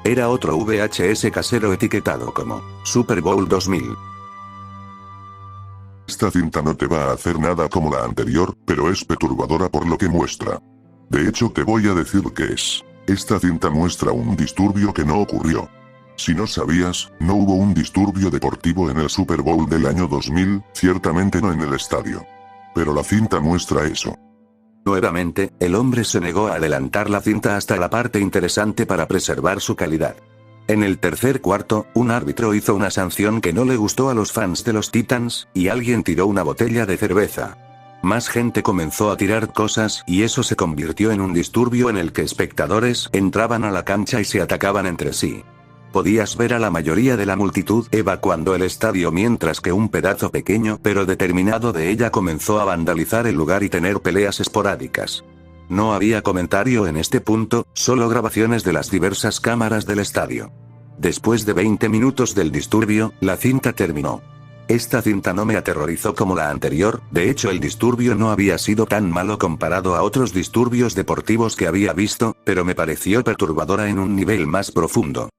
Era otro VHS casero etiquetado como Super Bowl 2000.
Esta cinta no te va a hacer nada como la anterior, pero es perturbadora por lo que muestra. De hecho te voy a decir qué es. Esta cinta muestra un disturbio que no ocurrió. Si no sabías, no hubo un disturbio deportivo en el Super Bowl del año 2000, ciertamente no en el estadio. Pero la cinta muestra eso.
Nuevamente, el hombre se negó a adelantar la cinta hasta la parte interesante para preservar su calidad. En el tercer cuarto, un árbitro hizo una sanción que no le gustó a los fans de los Titans, y alguien tiró una botella de cerveza. Más gente comenzó a tirar cosas y eso se convirtió en un disturbio en el que espectadores entraban a la cancha y se atacaban entre sí. Podías ver a la mayoría de la multitud evacuando el estadio mientras que un pedazo pequeño pero determinado de ella comenzó a vandalizar el lugar y tener peleas esporádicas. No había comentario en este punto, solo grabaciones de las diversas cámaras del estadio. Después de 20 minutos del disturbio, la cinta terminó. Esta cinta no me aterrorizó como la anterior, de hecho el disturbio no había sido tan malo comparado a otros disturbios deportivos que había visto, pero me pareció perturbadora en un nivel más profundo.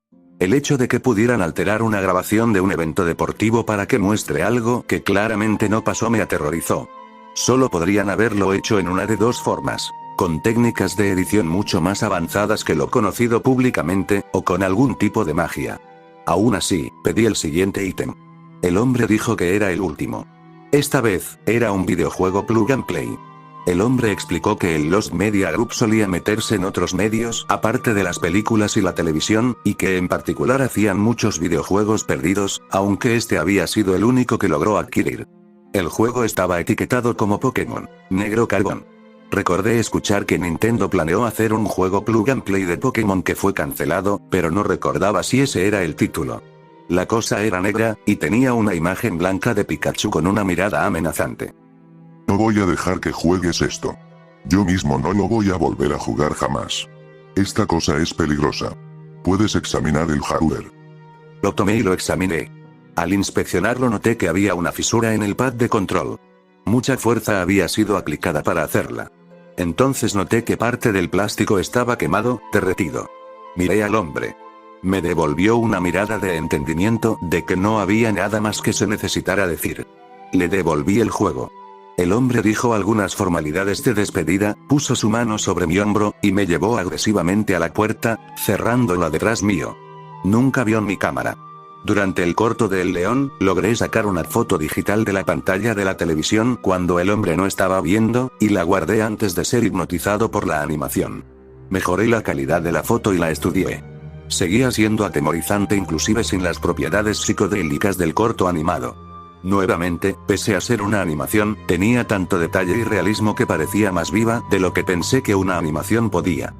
El hecho de que pudieran alterar una grabación de un evento deportivo para que muestre algo que claramente no pasó me aterrorizó. Solo podrían haberlo hecho en una de dos formas. Con técnicas de edición mucho más avanzadas que lo conocido públicamente, o con algún tipo de magia. Aún así, pedí el siguiente ítem. El hombre dijo que era el último. Esta vez, era un videojuego plug and play. El hombre explicó que el Lost Media Group solía meterse en otros medios, aparte de las películas y la televisión, y que en particular hacían muchos videojuegos perdidos, aunque este había sido el único que logró adquirir. El juego estaba etiquetado como Pokémon Negro Carbón. Recordé escuchar que Nintendo planeó hacer un juego plug and play de Pokémon que fue cancelado, pero no recordaba si ese era el título. La cosa era negra, y tenía una imagen blanca de Pikachu con una mirada amenazante.
No voy a dejar que juegues esto. Yo mismo no lo voy a volver a jugar jamás. Esta cosa es peligrosa. Puedes examinar el hardware.
Lo tomé y lo examiné. Al inspeccionarlo noté que había una fisura en el pad de control. Mucha fuerza había sido aplicada para hacerla. Entonces noté que parte del plástico estaba quemado, derretido. Miré al hombre. Me devolvió una mirada de entendimiento de que no había nada más que se necesitara decir. Le devolví el juego. El hombre dijo algunas formalidades de despedida, puso su mano sobre mi hombro, y me llevó agresivamente a la puerta, cerrándola detrás mío. Nunca vio mi cámara. Durante el corto de El León, logré sacar una foto digital de la pantalla de la televisión cuando el hombre no estaba viendo, y la guardé antes de ser hipnotizado por la animación. Mejoré la calidad de la foto y la estudié. Seguía siendo atemorizante inclusive sin las propiedades psicodélicas del corto animado. Nuevamente, pese a ser una animación, tenía tanto detalle y realismo que parecía más viva de lo que pensé que una animación podía.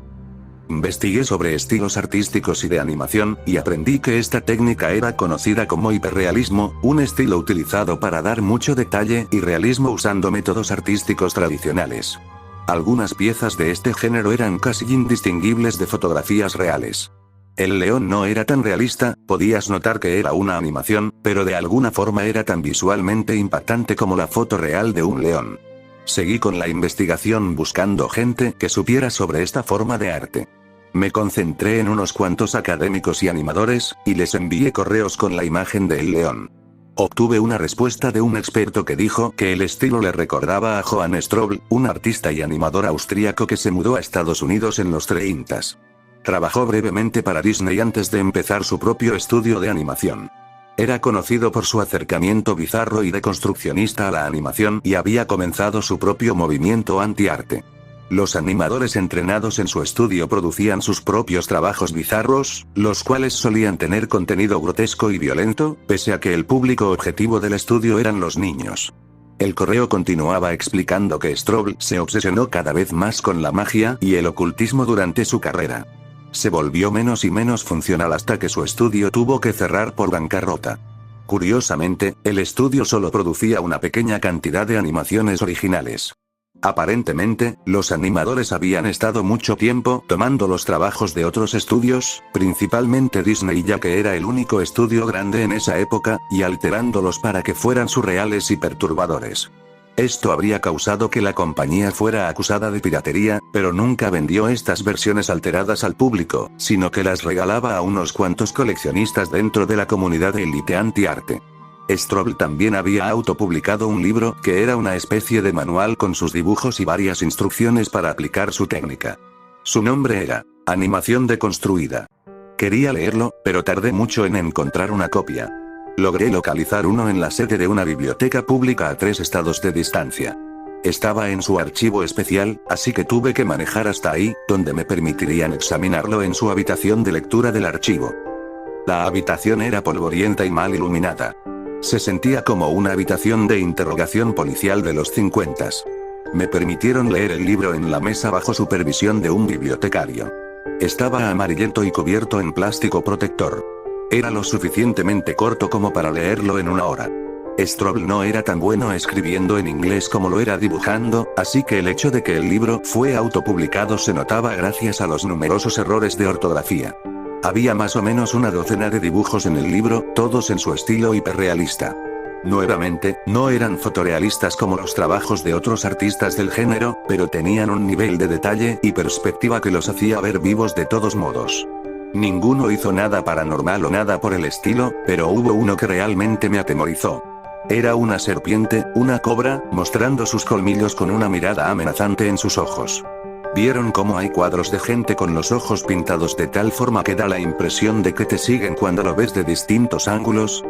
Investigué sobre estilos artísticos y de animación, y aprendí que esta técnica era conocida como hiperrealismo, un estilo utilizado para dar mucho detalle y realismo usando métodos artísticos tradicionales. Algunas piezas de este género eran casi indistinguibles de fotografías reales. El león no era tan realista, podías notar que era una animación, pero de alguna forma era tan visualmente impactante como la foto real de un león. Seguí con la investigación buscando gente que supiera sobre esta forma de arte. Me concentré en unos cuantos académicos y animadores, y les envié correos con la imagen del león. Obtuve una respuesta de un experto que dijo que el estilo le recordaba a Johann Strobl, un artista y animador austríaco que se mudó a Estados Unidos en los 30. Trabajó brevemente para Disney antes de empezar su propio estudio de animación. Era conocido por su acercamiento bizarro y deconstruccionista a la animación y había comenzado su propio movimiento anti-arte. Los animadores entrenados en su estudio producían sus propios trabajos bizarros, los cuales solían tener contenido grotesco y violento, pese a que el público objetivo del estudio eran los niños. El correo continuaba explicando que Strobl se obsesionó cada vez más con la magia y el ocultismo durante su carrera. Se volvió menos y menos funcional hasta que su estudio tuvo que cerrar por bancarrota. Curiosamente, el estudio solo producía una pequeña cantidad de animaciones originales. Aparentemente, los animadores habían estado mucho tiempo tomando los trabajos de otros estudios, principalmente Disney ya que era el único estudio grande en esa época, y alterándolos para que fueran surreales y perturbadores. Esto habría causado que la compañía fuera acusada de piratería, pero nunca vendió estas versiones alteradas al público, sino que las regalaba a unos cuantos coleccionistas dentro de la comunidad de élite anti-arte. Strobl también había autopublicado un libro que era una especie de manual con sus dibujos y varias instrucciones para aplicar su técnica. Su nombre era Animación Deconstruida. Quería leerlo, pero tardé mucho en encontrar una copia. Logré localizar uno en la sede de una biblioteca pública a 3 estados de distancia. Estaba en su archivo especial, así que tuve que manejar hasta ahí, donde me permitirían examinarlo en su habitación de lectura del archivo. La habitación era polvorienta y mal iluminada. Se sentía como una habitación de interrogación policial de los 50. Me permitieron leer el libro en la mesa bajo supervisión de un bibliotecario. Estaba amarillento y cubierto en plástico protector. Era lo suficientemente corto como para leerlo en una hora. Strobl no era tan bueno escribiendo en inglés como lo era dibujando, así que el hecho de que el libro fue autopublicado se notaba gracias a los numerosos errores de ortografía. Había más o menos una docena de dibujos en el libro, todos en su estilo hiperrealista. Nuevamente, no eran fotorealistas como los trabajos de otros artistas del género, pero tenían un nivel de detalle y perspectiva que los hacía ver vivos de todos modos. Ninguno hizo nada paranormal o nada por el estilo, pero hubo uno que realmente me atemorizó. Era una serpiente, una cobra, mostrando sus colmillos con una mirada amenazante en sus ojos. ¿Vieron cómo hay cuadros de gente con los ojos pintados de tal forma que da la impresión de que te siguen cuando lo ves de distintos ángulos?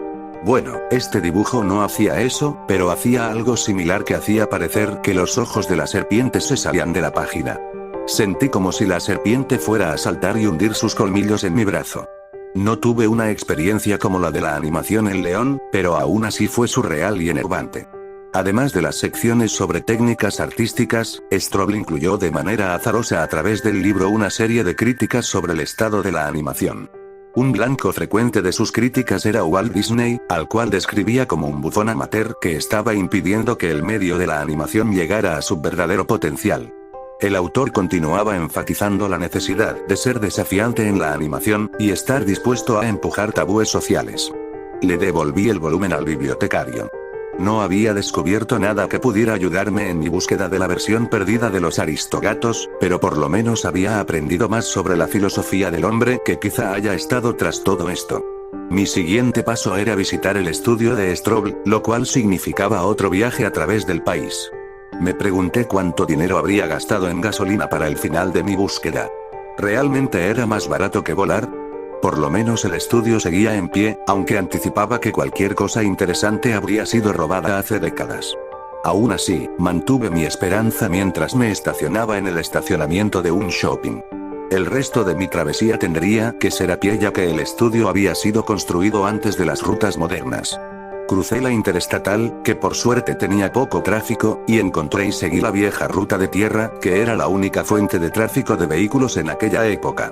Bueno, este dibujo no hacía eso, pero hacía algo similar que hacía parecer que los ojos de la serpiente se salían de la página. Sentí como si la serpiente fuera a saltar y hundir sus colmillos en mi brazo. No tuve una experiencia como la de la animación El León, pero aún así fue surreal y enervante. Además de las secciones sobre técnicas artísticas, Strobl incluyó de manera azarosa a través del libro una serie de críticas sobre el estado de la animación. Un blanco frecuente de sus críticas era Walt Disney, al cual describía como un bufón amateur que estaba impidiendo que el medio de la animación llegara a su verdadero potencial. El autor continuaba enfatizando la necesidad de ser desafiante en la animación, y estar dispuesto a empujar tabúes sociales. Le devolví el volumen al bibliotecario. No había descubierto nada que pudiera ayudarme en mi búsqueda de la versión perdida de los Aristogatos, pero por lo menos había aprendido más sobre la filosofía del hombre que quizá haya estado tras todo esto. Mi siguiente paso era visitar el estudio de Strobl, lo cual significaba otro viaje a través del país. Me pregunté cuánto dinero habría gastado en gasolina para el final de mi búsqueda. ¿Realmente era más barato que volar? Por lo menos el estudio seguía en pie, aunque anticipaba que cualquier cosa interesante habría sido robada hace décadas. Aún así, mantuve mi esperanza mientras me estacionaba en el estacionamiento de un shopping. El resto de mi travesía tendría que ser a pie ya que el estudio había sido construido antes de las rutas modernas. Crucé la interestatal, que por suerte tenía poco tráfico, y encontré y seguí la vieja ruta de tierra, que era la única fuente de tráfico de vehículos en aquella época.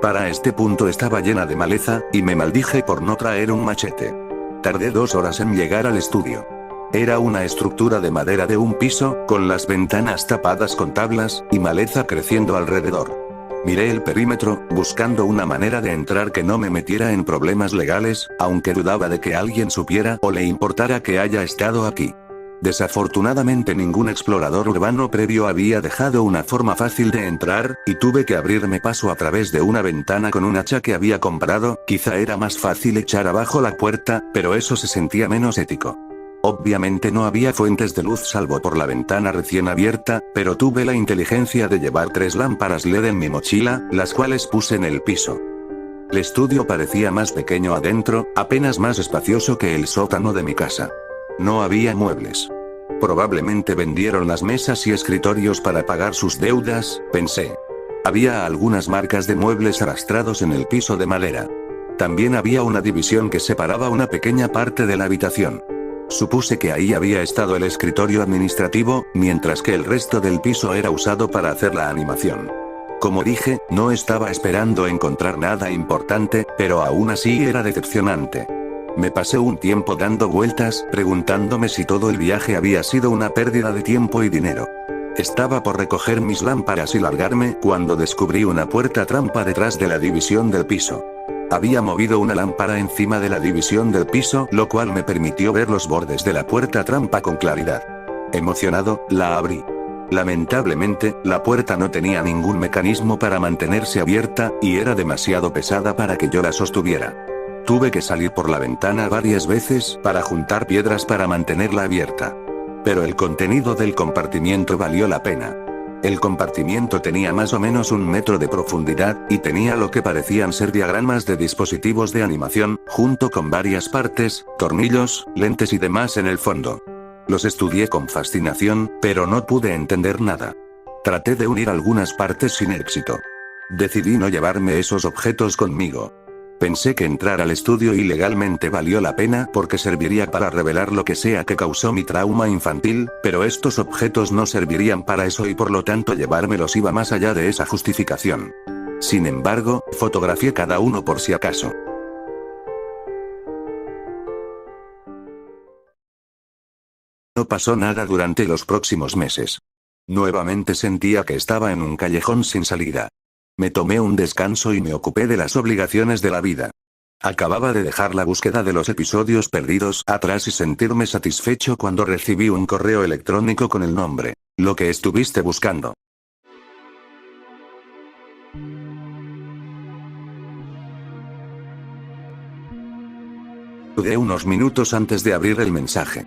Para este punto estaba llena de maleza, y me maldije por no traer un machete. Tardé 2 horas en llegar al estudio. Era una estructura de madera de un piso, con las ventanas tapadas con tablas, y maleza creciendo alrededor. Miré el perímetro, buscando una manera de entrar que no me metiera en problemas legales, aunque dudaba de que alguien supiera o le importara que haya estado aquí. Desafortunadamente ningún explorador urbano previo había dejado una forma fácil de entrar, y tuve que abrirme paso a través de una ventana con un hacha que había comprado. Quizá era más fácil echar abajo la puerta, pero eso se sentía menos ético. Obviamente no había fuentes de luz salvo por la ventana recién abierta, pero tuve la inteligencia de llevar 3 lámparas LED en mi mochila, las cuales puse en el piso. El estudio parecía más pequeño adentro, apenas más espacioso que el sótano de mi casa. No había muebles. Probablemente vendieron las mesas y escritorios para pagar sus deudas, pensé. Había algunas marcas de muebles arrastrados en el piso de madera. También había una división que separaba una pequeña parte de la habitación. Supuse que ahí había estado el escritorio administrativo, mientras que el resto del piso era usado para hacer la animación. Como dije, no estaba esperando encontrar nada importante, pero aún así era decepcionante. Me pasé un tiempo dando vueltas, preguntándome si todo el viaje había sido una pérdida de tiempo y dinero. Estaba por recoger mis lámparas y largarme, cuando descubrí una puerta trampa detrás de la división del piso. Había movido una lámpara encima de la división del piso, lo cual me permitió ver los bordes de la puerta trampa con claridad. Emocionado, la abrí. Lamentablemente, la puerta no tenía ningún mecanismo para mantenerse abierta, y era demasiado pesada para que yo la sostuviera. Tuve que salir por la ventana varias veces para juntar piedras para mantenerla abierta. Pero el contenido del compartimiento valió la pena. El compartimiento tenía más o menos 1 metro de profundidad, y tenía lo que parecían ser diagramas de dispositivos de animación, junto con varias partes, tornillos, lentes y demás en el fondo. Los estudié con fascinación, pero no pude entender nada. Traté de unir algunas partes sin éxito. Decidí no llevarme esos objetos conmigo. Pensé que entrar al estudio ilegalmente valió la pena porque serviría para revelar lo que sea que causó mi trauma infantil, pero estos objetos no servirían para eso y por lo tanto llevármelos iba más allá de esa justificación. Sin embargo, fotografié cada uno por si acaso. No pasó nada durante los próximos meses. Nuevamente sentía que estaba en un callejón sin salida. Me tomé un descanso y me ocupé de las obligaciones de la vida. Acababa de dejar la búsqueda de los episodios perdidos atrás y sentirme satisfecho cuando recibí un correo electrónico con el nombre, lo que estuviste buscando. Dudé unos minutos antes de abrir el mensaje.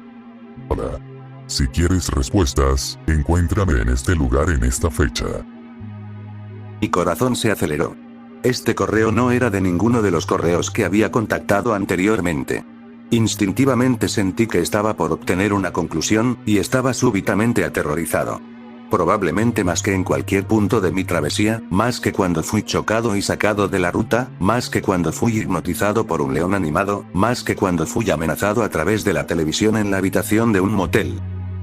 Hola. Si quieres respuestas, encuéntrame en este lugar en esta fecha.
Mi corazón se aceleró. Este correo no era de ninguno de los correos que había contactado anteriormente. Instintivamente sentí que estaba por obtener una conclusión, y estaba súbitamente aterrorizado. Probablemente más que en cualquier punto de mi travesía, más que cuando fui chocado y sacado de la ruta, más que cuando fui hipnotizado por un león animado, más que cuando fui amenazado a través de la televisión en la habitación de un motel.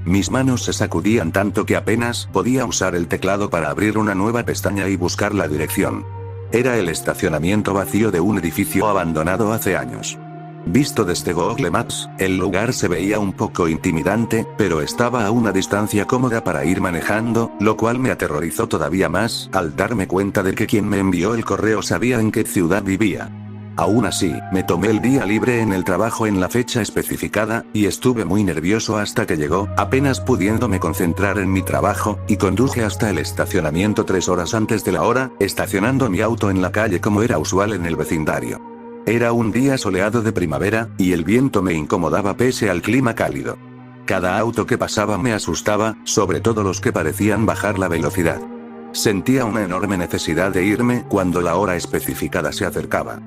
Mis manos se sacudían tanto que apenas podía usar el teclado para abrir una nueva pestaña y buscar la dirección. Era el estacionamiento vacío de un edificio abandonado hace años. Visto desde Google Maps, el lugar se veía un poco intimidante, pero estaba a una distancia cómoda para ir manejando, lo cual me aterrorizó todavía más, al darme cuenta de que quien me envió el correo sabía en qué ciudad vivía. Aún así, me tomé el día libre en el trabajo en la fecha especificada, y estuve muy nervioso hasta que llegó, apenas pudiéndome concentrar en mi trabajo, y conduje hasta el estacionamiento 3 horas antes de la hora, estacionando mi auto en la calle como era usual en el vecindario. Era un día soleado de primavera, y el viento me incomodaba pese al clima cálido. Cada auto que pasaba me asustaba, sobre todo los que parecían bajar la velocidad. Sentía una enorme necesidad de irme cuando la hora especificada se acercaba.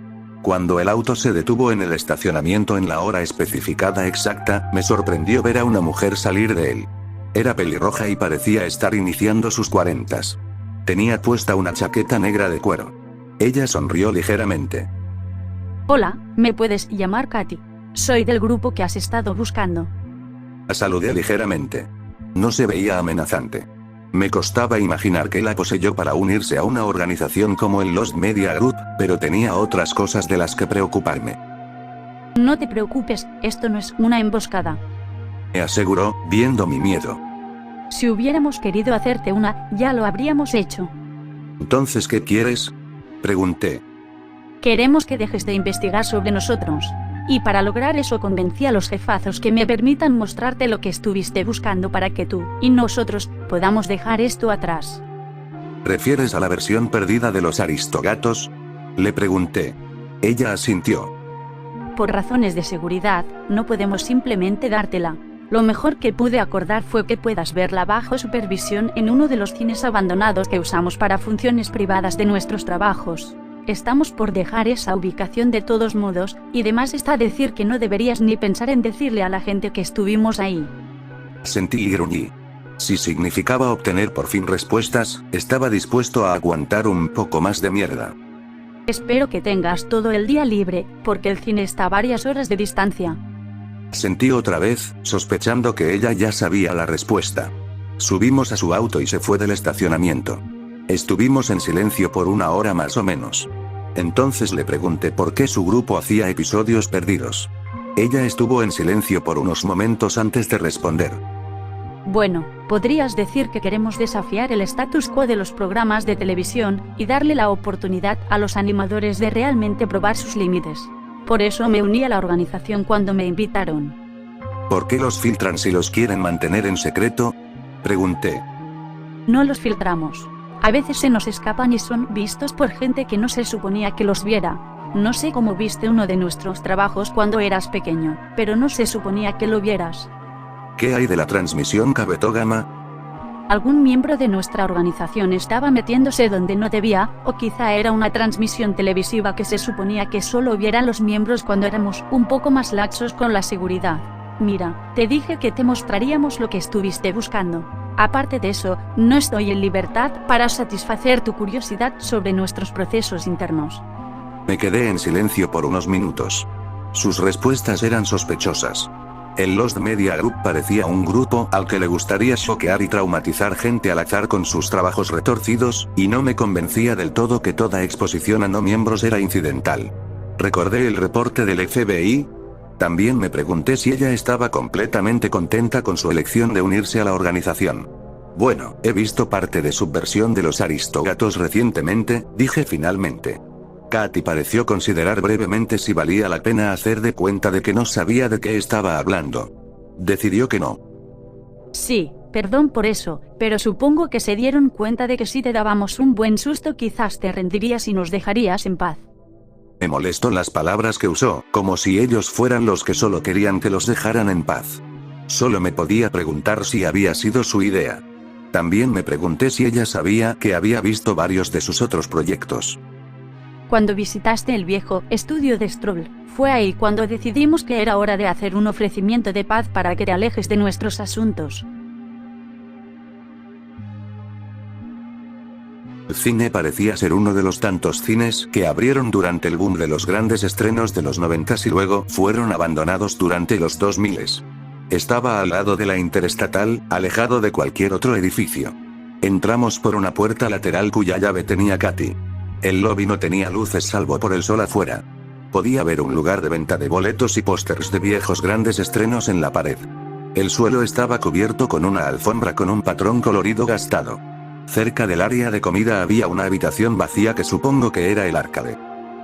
Cuando el auto se detuvo en el estacionamiento en la hora especificada exacta, me sorprendió ver a una mujer salir de él. Era pelirroja y parecía estar iniciando sus 40s. Tenía puesta una chaqueta negra de cuero. Ella sonrió ligeramente.
Hola, me puedes llamar Katy. Soy del grupo que has estado buscando.
La saludé ligeramente. No se veía amenazante. Me costaba imaginar que la poseyó para unirse a una organización como el Lost Media Group, pero tenía otras cosas de las que preocuparme.
No te preocupes, esto no es una emboscada.
Me aseguró, viendo mi miedo.
Si hubiéramos querido hacerte una, ya lo habríamos hecho.
¿Entonces qué quieres? Pregunté.
Queremos que dejes de investigar sobre nosotros. Y para lograr eso convencí a los jefazos que me permitan mostrarte lo que estuviste buscando para que tú y nosotros podamos dejar esto atrás.
¿Refieres a la versión perdida de los Aristogatos? Le pregunté. Ella asintió.
Por razones de seguridad, no podemos simplemente dártela. Lo mejor que pude acordar fue que puedas verla bajo supervisión en uno de los cines abandonados que usamos para funciones privadas de nuestros trabajos. Estamos por dejar esa ubicación de todos modos, y demás está decir que no deberías ni pensar en decirle a la gente que estuvimos ahí.
Sentí y gruñí. Si significaba obtener por fin respuestas, estaba dispuesto a aguantar un poco más de mierda.
Espero que tengas todo el día libre, porque el cine está a varias horas de distancia.
Sentí otra vez, sospechando que ella ya sabía la respuesta. Subimos a su auto y se fue del estacionamiento. Estuvimos en silencio por 1 hora más o menos. Entonces le pregunté por qué su grupo hacía episodios perdidos. Ella estuvo en silencio por unos momentos antes de responder.
Bueno, podrías decir que queremos desafiar el status quo de los programas de televisión, y darle la oportunidad a los animadores de realmente probar sus límites. Por eso me uní a la organización cuando me invitaron.
¿Por qué los filtran si los quieren mantener en secreto? Pregunté.
No los filtramos. A veces se nos escapan y son vistos por gente que no se suponía que los viera. No sé cómo viste uno de nuestros trabajos cuando eras pequeño, pero no se suponía que lo vieras.
¿Qué hay de la transmisión Kabetogama?
Algún miembro de nuestra organización estaba metiéndose donde no debía, o quizá era una transmisión televisiva que se suponía que solo vieran los miembros cuando éramos un poco más laxos con la seguridad. Mira, te dije que te mostraríamos lo que estuviste buscando. Aparte de eso, no estoy en libertad para satisfacer tu curiosidad sobre nuestros procesos internos.
Me quedé en silencio por unos minutos. Sus respuestas eran sospechosas. El Lost Media Group parecía un grupo al que le gustaría choquear y traumatizar gente al azar con sus trabajos retorcidos, y no me convencía del todo que toda exposición a no miembros era incidental. Recordé el reporte del FBI. También me pregunté si ella estaba completamente contenta con su elección de unirse a la organización. Bueno, he visto parte de Subversión de los Aristogatos recientemente, dije finalmente. Katy pareció considerar brevemente si valía la pena hacer de cuenta de que no sabía de qué estaba hablando. Decidió que no.
Sí, perdón por eso, pero supongo que se dieron cuenta de que si te dábamos un buen susto quizás te rendirías y nos dejarías en paz.
Me molestó las palabras que usó, como si ellos fueran los que solo querían que los dejaran en paz. Solo me podía preguntar si había sido su idea. También me pregunté si ella sabía que había visto varios de sus otros proyectos.
Cuando visitaste el viejo estudio de Stroll, fue ahí cuando decidimos que era hora de hacer un ofrecimiento de paz para que te alejes de nuestros asuntos.
El cine parecía ser uno de los tantos cines que abrieron durante el boom de los grandes estrenos de los 90s y luego fueron abandonados durante los 2000s. Estaba al lado de la Interestatal, alejado de cualquier otro edificio. Entramos por una puerta lateral cuya llave tenía Katy. El lobby no tenía luces salvo por el sol afuera. Podía ver un lugar de venta de boletos y pósters de viejos grandes estrenos en la pared. El suelo estaba cubierto con una alfombra con un patrón colorido gastado. Cerca del área de comida había una habitación vacía que supongo que era el arcade.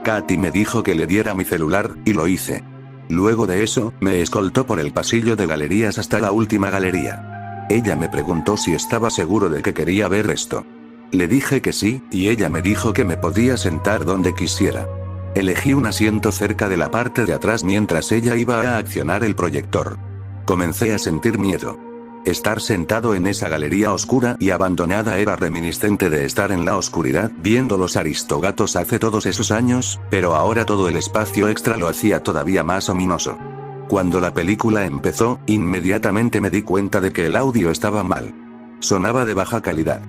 Katy me dijo que le diera mi celular, y lo hice. Luego de eso, me escoltó por el pasillo de galerías hasta la última galería. Ella me preguntó si estaba seguro de que quería ver esto. Le dije que sí, y ella me dijo que me podía sentar donde quisiera. Elegí un asiento cerca de la parte de atrás mientras ella iba a accionar el proyector. Comencé a sentir miedo. Estar sentado en esa galería oscura y abandonada era reminiscente de estar en la oscuridad viendo los Aristogatos hace todos esos años, pero ahora todo el espacio extra lo hacía todavía más ominoso. Cuando la película empezó, inmediatamente me di cuenta de que el audio estaba mal. Sonaba de baja calidad.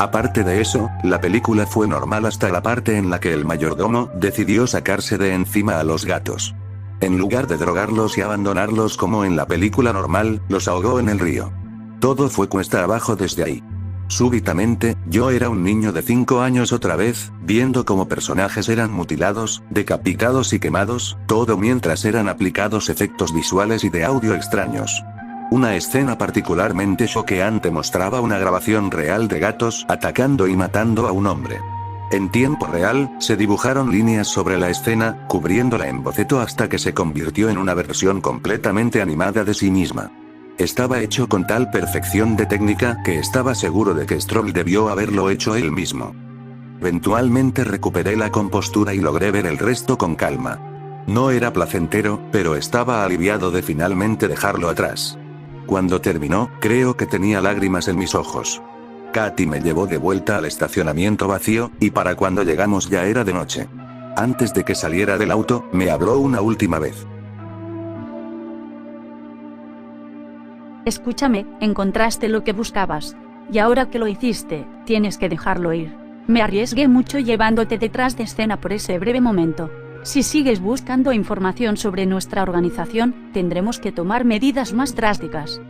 Aparte de eso, la película fue normal hasta la parte en la que el mayordomo decidió sacarse de encima a los gatos. En lugar de drogarlos y abandonarlos como en la película normal, los ahogó en el río. Todo fue cuesta abajo desde ahí. Súbitamente, yo era un niño de 5 años otra vez, viendo cómo personajes eran mutilados, decapitados y quemados, todo mientras eran aplicados efectos visuales y de audio extraños. Una escena particularmente choqueante mostraba una grabación real de gatos atacando y matando a un hombre. En tiempo real, se dibujaron líneas sobre la escena, cubriéndola en boceto hasta que se convirtió en una versión completamente animada de sí misma. Estaba hecho con tal perfección de técnica que estaba seguro de que Stroll debió haberlo hecho él mismo. Eventualmente recuperé la compostura y logré ver el resto con calma. No era placentero, pero estaba aliviado de finalmente dejarlo atrás. Cuando terminó, creo que tenía lágrimas en mis ojos. Katy me llevó de vuelta al estacionamiento vacío, y para cuando llegamos ya era de noche. Antes de que saliera del auto, me habló una última vez.
Escúchame, encontraste lo que buscabas. Y ahora que lo hiciste, tienes que dejarlo ir. Me arriesgué mucho llevándote detrás de escena por ese breve momento. Si sigues buscando información sobre nuestra organización, tendremos que tomar medidas más drásticas.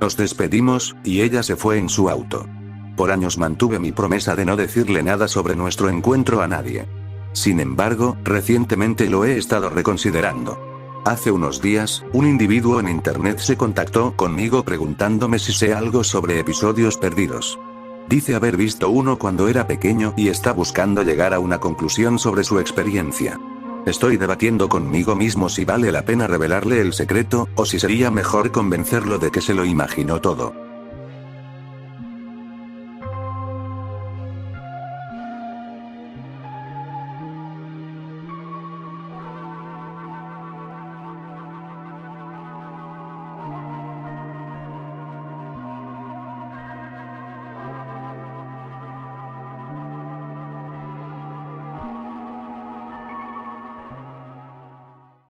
Nos despedimos, y ella se fue en su auto. Por años mantuve mi promesa de no decirle nada sobre nuestro encuentro a nadie. Sin embargo, recientemente lo he estado reconsiderando. Hace unos días, un individuo en internet se contactó conmigo preguntándome si sé algo sobre episodios perdidos. Dice haber visto uno cuando era pequeño y está buscando llegar a una conclusión sobre su experiencia. Estoy debatiendo conmigo mismo si vale la pena revelarle el secreto, o si sería mejor convencerlo de que se lo imaginó todo.